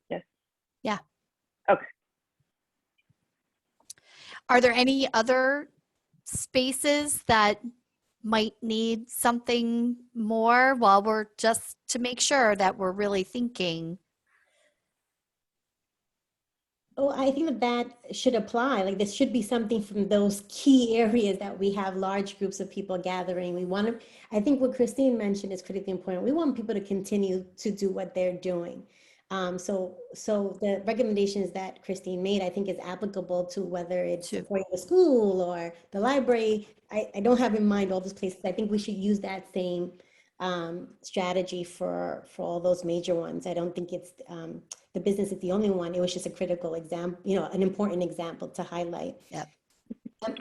Yes? Yeah. Okay. Are there any other spaces that might need something more while we're just to make sure that we're really thinking? Oh, I think that should apply. Like this should be something from those key areas that we have large groups of people gathering. We want to, I think what Christine mentioned is critically important. We want people to continue to do what they're doing. So the recommendations that Christine made, I think is applicable to whether it's supporting the school or the library. I don't have in mind all those places. I think we should use that same strategy for all those major ones. I don't think it's the business is the only one. It was just a critical example, an important example to highlight. Yep.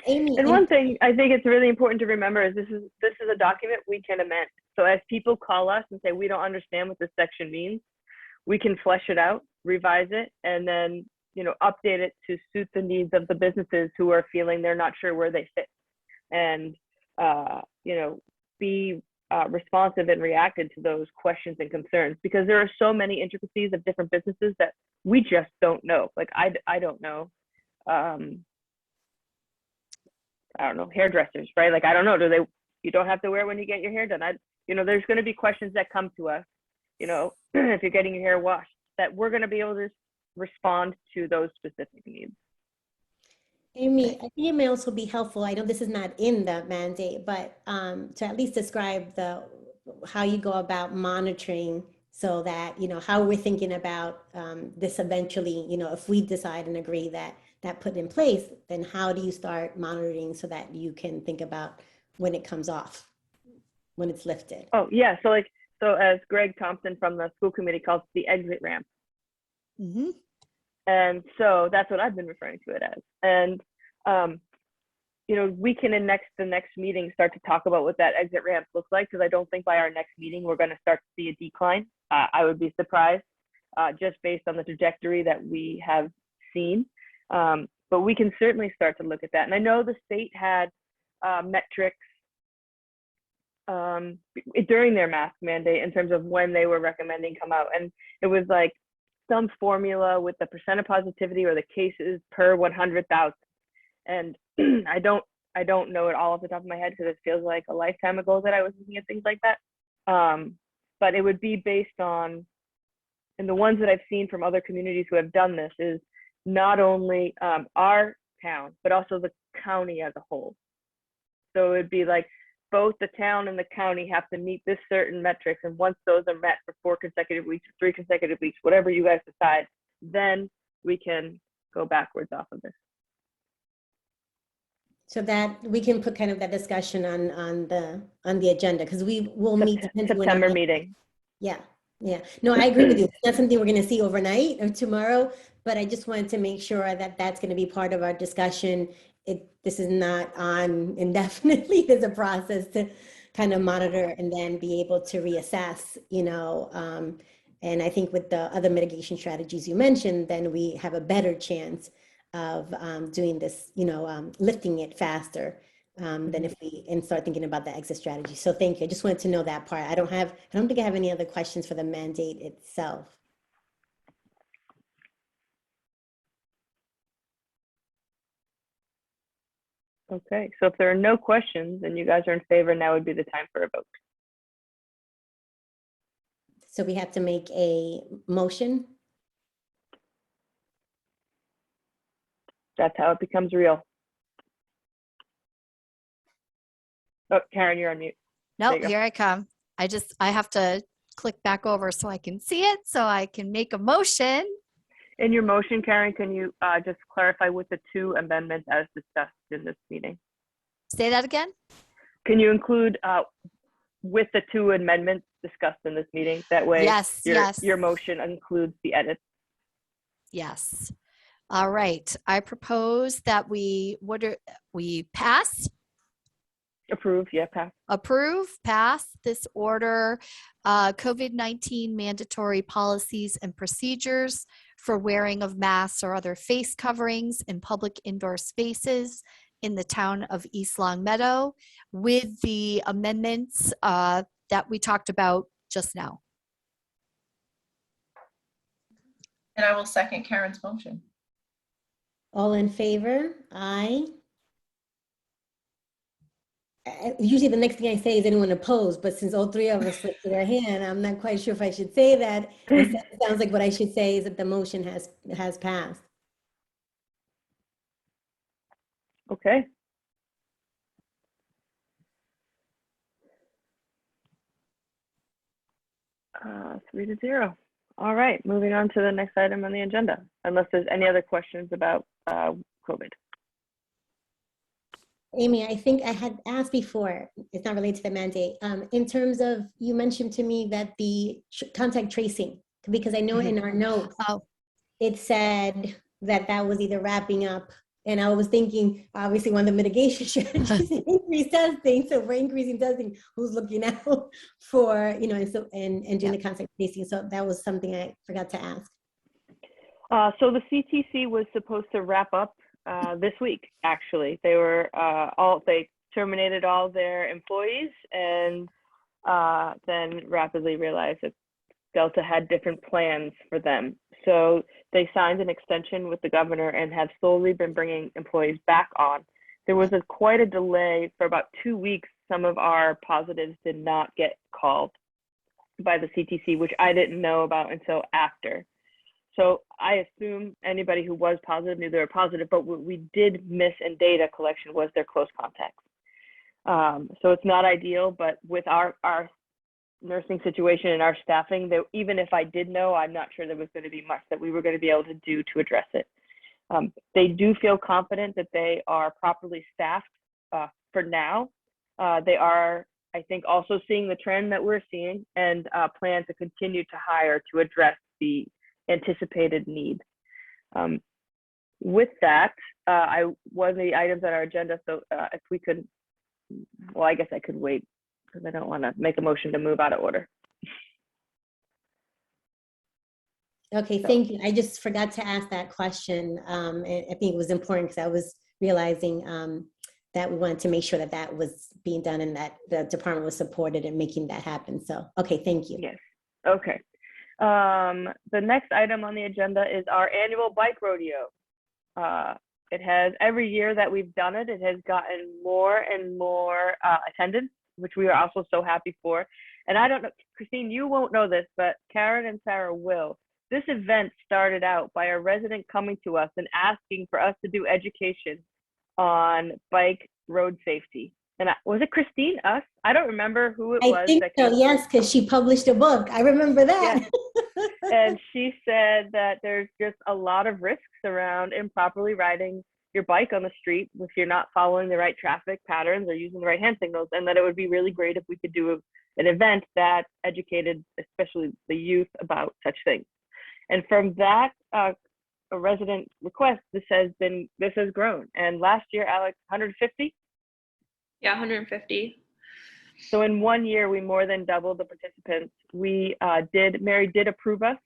Amy, and one thing I think it's really important to remember is this is a document we can amend. So as people call us and say, we don't understand what this section means, we can flesh it out, revise it, and then, update it to suit the needs of the businesses who are feeling they're not sure where they fit. And, be responsive and reacted to those questions and concerns, because there are so many intricacies of different businesses that we just don't know. Like I don't know. I don't know, hairdressers, right? Like, I don't know, you don't have to wear it when you get your hair done. There's going to be questions that come to us you know, if you're getting your hair washed, that we're going to be able to respond to those specific needs. Amy, I think it may also be helpful. I know this is not in the mandate, but to at least describe how you go about monitoring, so that, you know, how we're thinking about this eventually, you know, if we decide and agree that put in place, then how do you start monitoring so that you can think about when it comes off, when it's lifted? Oh yeah, so as Greg Thompson from the school committee calls it, the exit ramp. Mm-hmm. And so that's what I've been referring to it as. And, you know, we can in the next meeting start to talk about what that exit ramp looks like, because I don't think by our next meeting we're going to start to see a decline. I would be surprised just based on the trajectory that we have seen. But we can certainly start to look at that. And I know the state had metrics during their mask mandate in terms of when they were recommending come out. And it was like some formula with the percent of positivity or the cases per 100,000. And I don't know it all off the top of my head, because it feels like a lifetime ago that I was looking at things like that. But it would be based on, and the ones that I've seen from other communities who have done this is not only our town, but also the county as a whole. So it would be like both the town and the county have to meet this certain metrics. And once those are met for 4 consecutive weeks, or 3 consecutive weeks, whatever you guys decide, then we can go backwards off of this. So that we can put kind of that discussion on the agenda, because we will meet depending on September meeting. Yeah. No, I agree with you. It's not something we're going to see overnight or tomorrow, but I just wanted to make sure that that's going to be part of our discussion. This is not on indefinitely. There's a process to kind of monitor and then be able to reassess, you know. And I think with the other mitigation strategies you mentioned, then we have a better chance of doing this, you know, lifting it faster than if we start thinking about the exit strategy. So thank you. I just wanted to know that part. I don't think I have any other questions for the mandate itself. Okay, so if there are no questions and you guys are in favor, now would be the time for a vote. So we have to make a motion. That's how it becomes real. Oh, Karen, you're on mute. Nope, here I come. I have to click back over so I can see it, so I can make a motion. In your motion, Karen, can you just clarify with the 2 amendments as discussed in this meeting? Say that again? Can you include with the 2 amendments discussst in this meeting? That way your motion includes the edits. Yes. All right. I propose that we pass? Approve, yeah, pass. Pass this order, COVID-19 mandatory policies and procedures for wearing of masks or other face coverings in public indoor spaces in the town of East Long Meadow, with the amendments that we talked about just now. And I will second Karen's motion. All in favor? Aye. Usually the next thing I say is anyone opposed, but since all 3 of us lifted their hand, I'm not quite sure if I should say that. It sounds like what I should say is that the motion has passed. Okay. Uh, 3-0. All right, moving on to the next item on the agenda, unless there's any other questions about COVID. Amy, I think I had asked before, it's not related to the mandate, in terms of, you mentioned to me that the contact tracing, because I know in our notes, it said that was either wrapping up, and I was thinking, obviously one of the mitigation strategies is increased testing, so for increasing testing, who's looking out for, you know, and doing the contact tracing, so that was something I forgot to ask. So the CTC was supposed to wrap up this week, actually. They were they terminated all their employees, and then rapidly realized that Delta had different plans for them. So they signed an extension with the governor and have slowly been bringing employees back on. There was quite a delay for about 2 weeks. Some of our positives did not get called. by the CTC, which I didn't know about until after. So I assume anybody who was positive knew they were positive, but what we did miss in data collection was their close contacts. So it's not ideal, but with our nursing situation and our staffing, that even if I did know, I'm not sure there was going to be much that we were going to be able to do to address it. They do feel confident that they are properly staffed for now. They are, I think, also seeing the trend that we're seeing and plan to continue to hire to address the anticipated need. With that, one of the items on our agenda, so if we could, well, I guess I could wait because I don't want to make a motion to move out of order. Okay, thank you. I just forgot to ask that question. And I think it was important because I was realizing that we wanted to make sure that that was being done and that the department was supported in making that happen. So, okay, thank you. Yes, okay. The next item on the agenda is our annual bike rodeo. It has, every year that we've done it, it has gotten more and more attendance, which we are also so happy for. And I don't know, Christine, you won't know this, but Karen and Sarah will. This event started out by a resident coming to us and asking for us to do education on bike road safety. And was it Christine, us? I don't remember who it was. I think so, yes, because she published a book. I remember that. Yeah. And she said that there's just a lot of risks around improperly riding your bike on the street if you're not following the right traffic patterns or using the right hand signals, and that it would be really great if we could do an event that educated, especially the youth, about such things. And from that a resident request, this has grown. And last year, Alex, 150? Yeah, 150. So in 1 year, we more than doubled the participants. Mary did approve us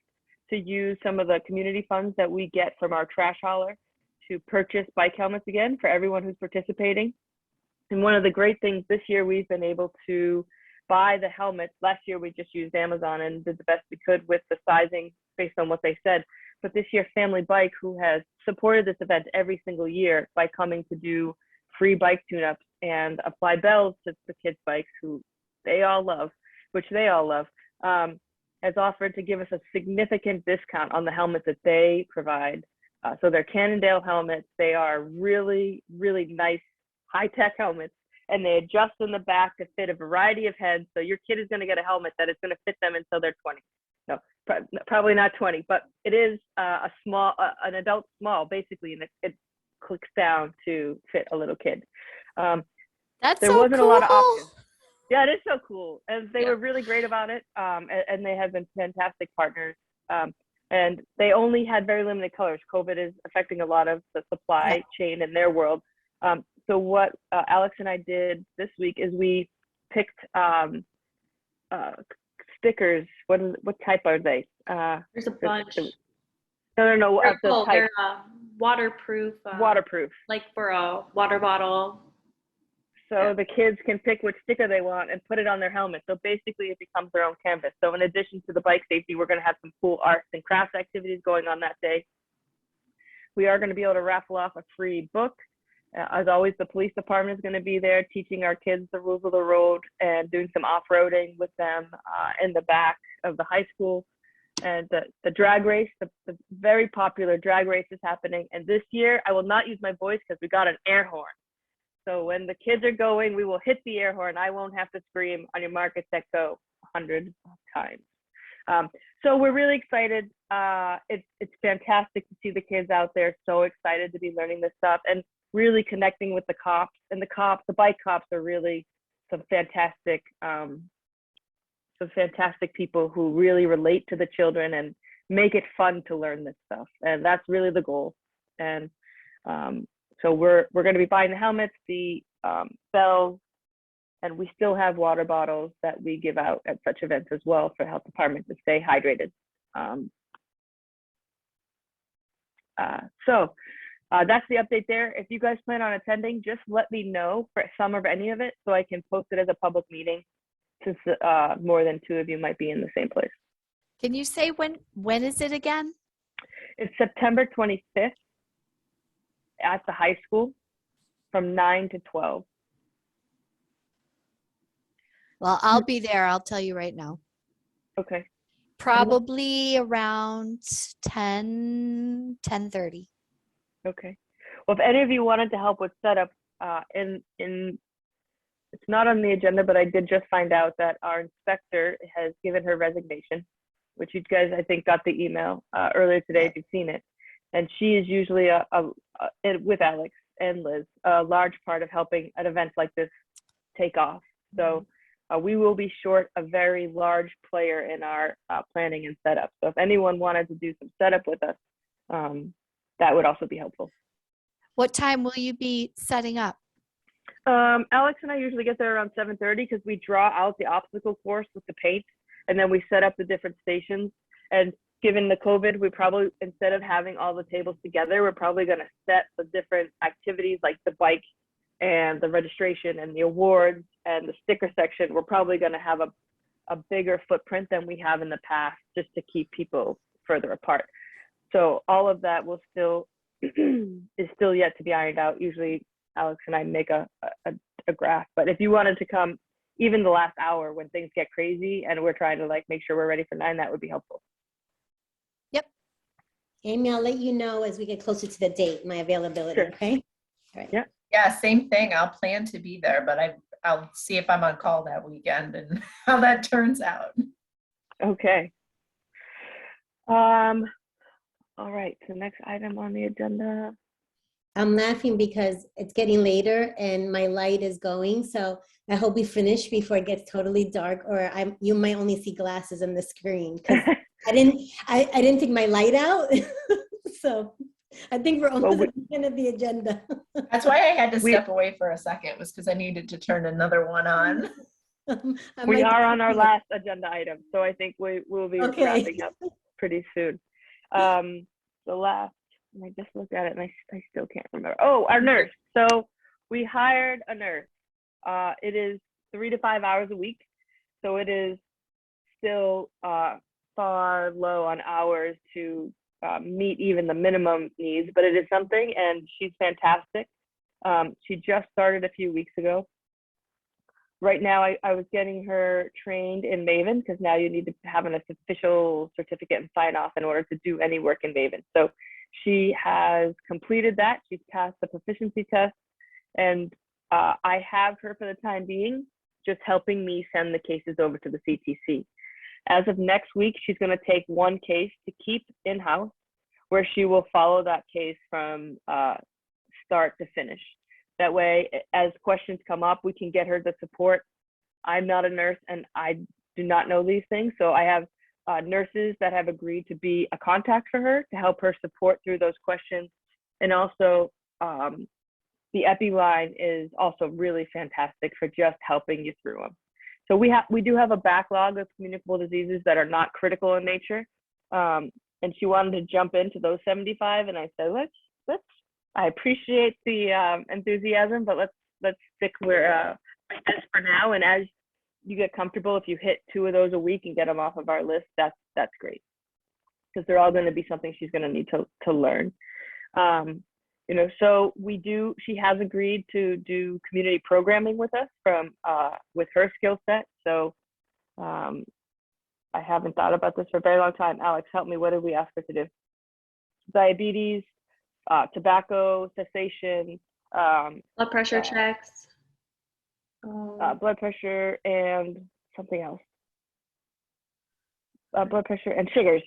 to use some of the community funds that we get from our trash hauler to purchase bike helmets again for everyone who's participating. And one of the great things this year, we've been able to buy the helmets. Last year, we just used Amazon and did the best we could with the sizing based on what they said. But this year, Family Bike, who has supported this event every single year by coming to do free bike tune-ups and apply bells to the kids' bikes, who they all love, has offered to give us a significant discount on the helmets that they provide. So they're Cannondale helmets. They are really, really nice, high-tech helmets, and they adjust in the back to fit a variety of heads. So your kid is going to get a helmet that is going to fit them until they're 20. No, probably not 20, but it is an adult small, basically, and it clicks down to fit a little kid. That's there so wasn't cool. a lot of options. Yeah, it is so cool. And they were really great about it. And they have been fantastic partners. And they only had very limited colors. COVID is affecting a lot of the supply chain in their world. So what Alex and I did this week is we picked stickers. What type are they? There's a bunch. No. They're waterproof. Waterproof. Like for a water bottle. So the kids can pick which sticker they want and put it on their helmet. So basically it becomes their own canvas. So in addition to the bike safety, we're going to have some cool arts and crafts activities going on that day. We are going to be able to raffle off a free book. As always, the police department is going to be there teaching our kids the rules of the road and doing some off-roading with them in the back of the high school. And the drag race, the very popular drag race is happening. And this year, I will not use my voice because we got an air horn. So when the kids are going, we will hit the air horn. I won't have to scream on your mark, set, go 100 times. So we're really excited. It's fantastic to see the kids out there so excited to be learning this stuff and really connecting with the cops. And the bike cops are really some fantastic people who really relate to the children and make it fun to learn this stuff. And that's really the goal. And so we're going to be buying the helmets, the bells, and we still have water bottles that we give out at such events as well for the health department to stay hydrated. So that's the update there. If you guys plan on attending, just let me know for some or any of it so I can post it as a public meeting, since more than 2 of you might be in the same place. Can you say when is it again? It's September 25th at the high school from 9 to 12. Well, I'll be there. I'll tell you right now. Okay. Probably around 10:30. Okay. Well, if any of you wanted to help with setup, it's not on the agenda, but I did just find out that our inspector has given her resignation, which you guys, I think, got the email earlier today if you've seen it. And she is usually with Alex and Liz, a large part of helping an event like this take off. So we will be short a very large player in our planning and setup. So if anyone wanted to do some setup with us, that would also be helpful. What time will you be setting up? Alex and I usually get there around 7:30 because we draw out the obstacle course with the paint, and then we set up the different stations. And given the COVID, we probably, instead of having all the tables together, we're probably going to set the different activities like the bike and the registration and the awards and the sticker section. We're probably going to have a bigger footprint than we have in the past, just to keep people further apart. So all of that will still is still yet to be ironed out. Usually Alex and I make a graph, but if you wanted to come even the last hour when things get crazy and we're trying to like make sure we're ready for 9, that would be helpful. Yep. Amy, I'll let you know as we get closer to the date, my availability, Sure. okay? All right. Yeah. Yeah, same thing. I'll plan to be there, but I'll see if I'm on call that weekend and how that turns out. Okay. All right, so next item on the agenda. I'm laughing because it's getting later and my light is going. So I hope we finish before it gets totally dark, or you might only see glasses on the screen because I didn't take my light out. So I think we're almost at the end of the agenda. That's why I had to step away for a second, was because I needed to turn another one on. We are on our last agenda item, so I think we'll be wrapping up pretty soon. The last, and I just looked at it and I still can't remember. Oh, our nurse. So we hired a nurse. It is 3 to 5 hours a week. So it is still far low on hours to meet even the minimum needs, but it is something, and she's fantastic. She just started a few weeks ago. Right now, I was getting her trained in Maven because now you need to have an official certificate and sign off in order to do any work in Maven. So she has completed that. She's passed the proficiency test, and I have her for the time being, just helping me send the cases over to the CTC. As of next week, she's going to take one case to keep in-house, where she will follow that case from start to finish. That way, as questions come up, we can get her the support. I'm not a nurse and I do not know these things. So I have nurses that have agreed to be a contact for her to help her support through those questions. And also the epi line is also really fantastic for just helping you through them. So we do have a backlog of communicable diseases that are not critical in nature. And she wanted to jump into those 75, and I said, let's I appreciate the enthusiasm, but let's stick where like this for now. And as you get comfortable, if you hit 2 of those a week and get them off of our list, that's great, because they're all going to be something she's going to need to learn. You know, so she has agreed to do community programming with us with her skill set. So I haven't thought about this for a very long time. Alex, help me. What did we ask her to do? Diabetes, tobacco cessation, Blood pressure checks. blood pressure, and something else. Blood pressure and sugars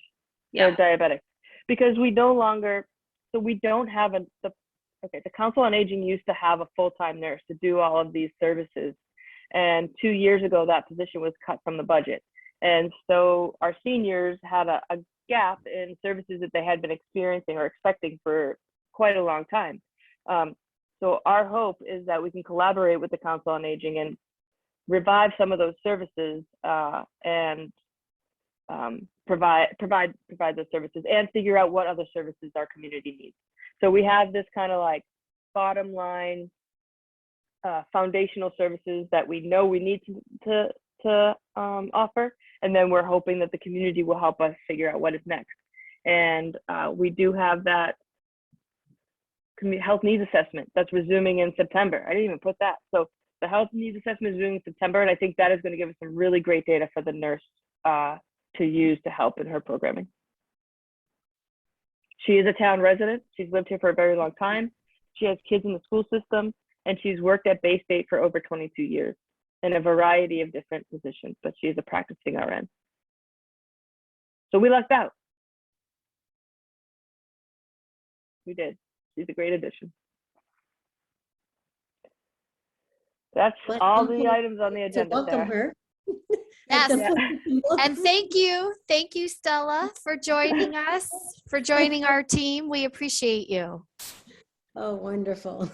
for diabetics, because we no longer, so we don't have the Council on Aging used to have a full-time nurse to do all of these services, and 2 years ago that position was cut from the budget, and so our seniors had a gap in services that they had been experiencing or expecting for quite a long time. So our hope is that we can collaborate with the Council on Aging and revive some of those services and provide those services and figure out what other services our community needs. So we have this kind of like bottom line foundational services that we know we need to offer, and then we're hoping that the community will help us figure out what is next. And we do have that health needs assessment that's resuming in September. I didn't even put that. So the health needs assessment is resuming in September, and I think that is going to give us some really great data for the nurse to use to help in her programming. She is a town resident. She's lived here for a very long time. She has kids in the school system, and she's worked at Bay State for over 22 years in a variety of different positions, but she is a practicing RN. So we lucked out. We did. She's a great addition. That's But all welcome the items on the To agenda, welcome Sarah. her. Yes. And And thank you, Stella, for joining us, for joining our team. We appreciate you. Oh, wonderful.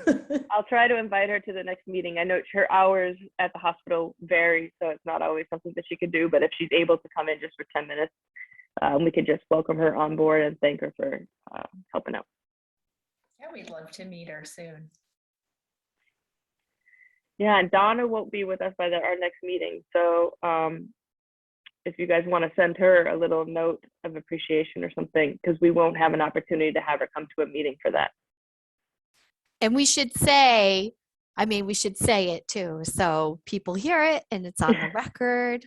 I'll try to invite her to the next meeting. I know her hours at the hospital vary, so it's not always something that she could do, but if she's able to come in just for 10 minutes, we could just welcome her on board and thank her for helping out. Yeah, we'd love to meet her soon. Yeah, and Donna won't be with us by our next meeting. So if you guys want to send her a little note of appreciation or something, because we won't have an opportunity to have her come to a meeting for that. And we should say, we should say it too, so people hear it and it's on the record,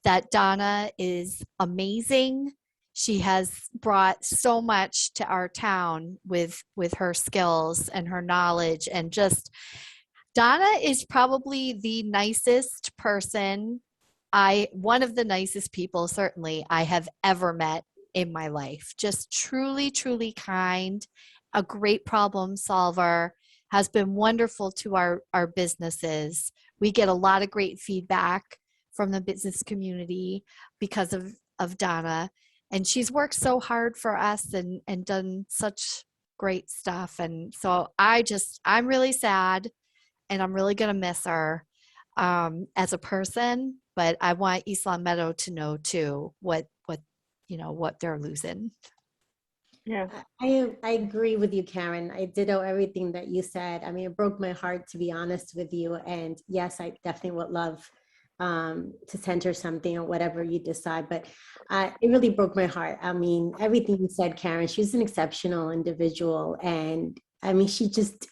that Donna is amazing. She has brought so much to our town with her skills and her knowledge, and just Donna is probably the nicest person, one of the nicest people certainly I have ever met in my life. Just truly, truly kind, a great problem solver, has been wonderful to our businesses. We get a lot of great feedback from the business community because of Donna. And she's worked so hard for us and done such great stuff. And so I'm really sad, and I'm really going to miss her as a person, but I want East Long Meadow to know too what they're losing. Yeah. I agree with you, Karen. I ditto everything that you said. I mean, it broke my heart, to be honest with you. And yes, I definitely would love to send her something or whatever you decide. But it really broke my heart. I mean, everything you said, Karen, she's an exceptional individual. And I mean, she just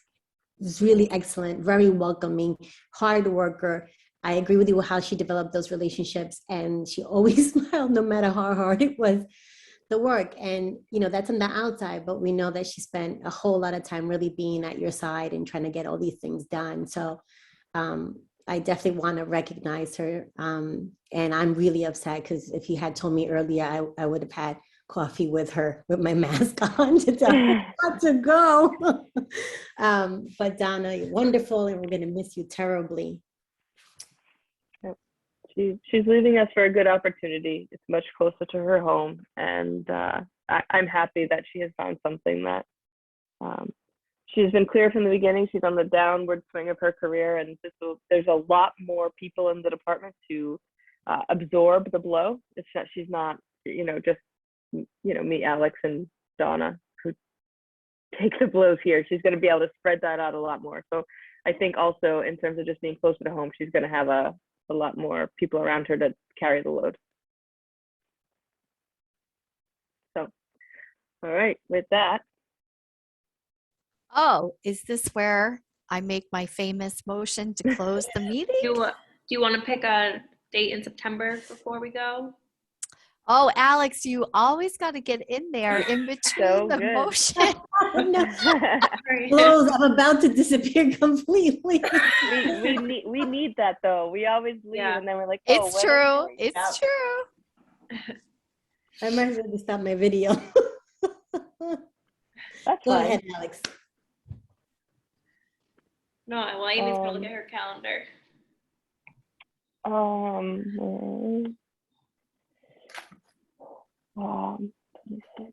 is really excellent, very welcoming, hard worker. I agree with you with how she developed those relationships. And she always smiled no matter how hard it was, the work. And that's on the outside, but we know that she spent a whole lot of time really being at your side and trying to get all these things done. So I definitely want to recognize her. And I'm really upset because if you had told me earlier, I would have had coffee with her with my mask on to tell her not to go. But Donna, you're wonderful, and we're going to miss you terribly. She's leaving us for a good opportunity. It's much closer to her home, and I'm happy that she has found something that she's been clear from the beginning. She's on the downward swing of her career, and there's a lot more people in the department to absorb the blow. It's that she's not, just me, Alex, and Donna who take the blows here. She's going to be able to spread that out a lot more. So I think also in terms of just being closer to home, she's going to have a lot more people around her to carry the load. So, all right, with that. Oh, is this where I make my famous motion to close the meeting? Do you want to pick a date in September before we go? Oh, Alex, you always got to get in there in between So the good. motion. Close, I'm about to disappear completely. we need that though. We always leave and then we're like, oh, It's true. It's true. I might as well just stop my video. That's Go fine. ahead, Alex. No, well, Amy's gonna look at her calendar. Let me see.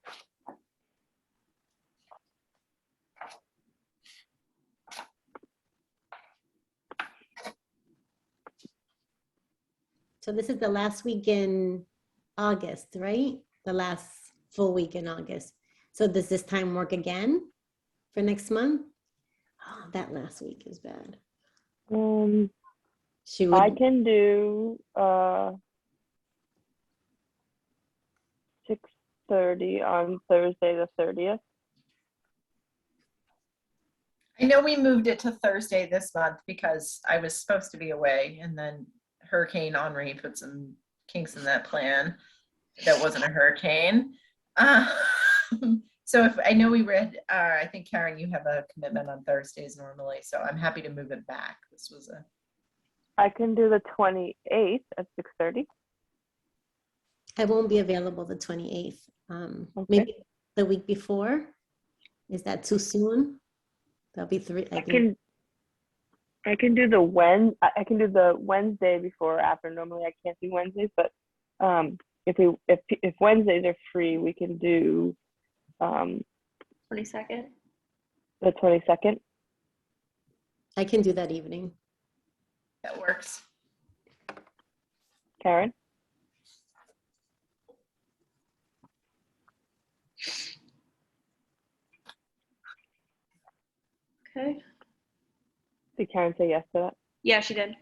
So this is the last week in August, right? The last full week in August. So does this time work again for next month? Oh, that last week is bad. I can do 6:30 on Thursday the 30th. I know we moved it to Thursday this month because I was supposed to be away, and then Hurricane Henri put some kinks in that plan. that wasn't a hurricane. So if I know we read, I think Karen, you have a commitment on Thursdays normally, so I'm happy to move it back. This was a. I can do the 28th at 6:30. I won't be available the 28th. Okay. Maybe the week before. Is that too soon? That'll be three. I can do the Wednesday before or after. Normally I can't do Wednesdays, but if Wednesdays are free, we can do 22nd. the 22nd. I can do that evening. That works. Karen? Okay. Did Karen say yes to that? Yeah, she did.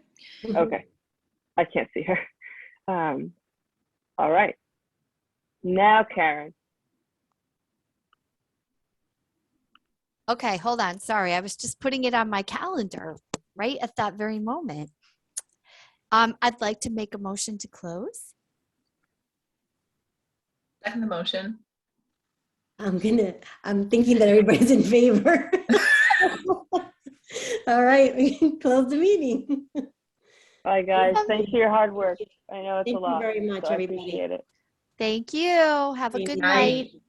Okay. I can't see her. All right. Now, Karen. Okay, hold on. Sorry, I was just putting it on my calendar right at that very moment. I'd like to make a motion to close. Second the motion. I'm thinking that everybody's in favor. All right, we can close the meeting. Bye, guys. Thanks for your hard work. I know it's Thank a lot. you very much, so I everybody. appreciate it. Thank you. Have a Good good night. night.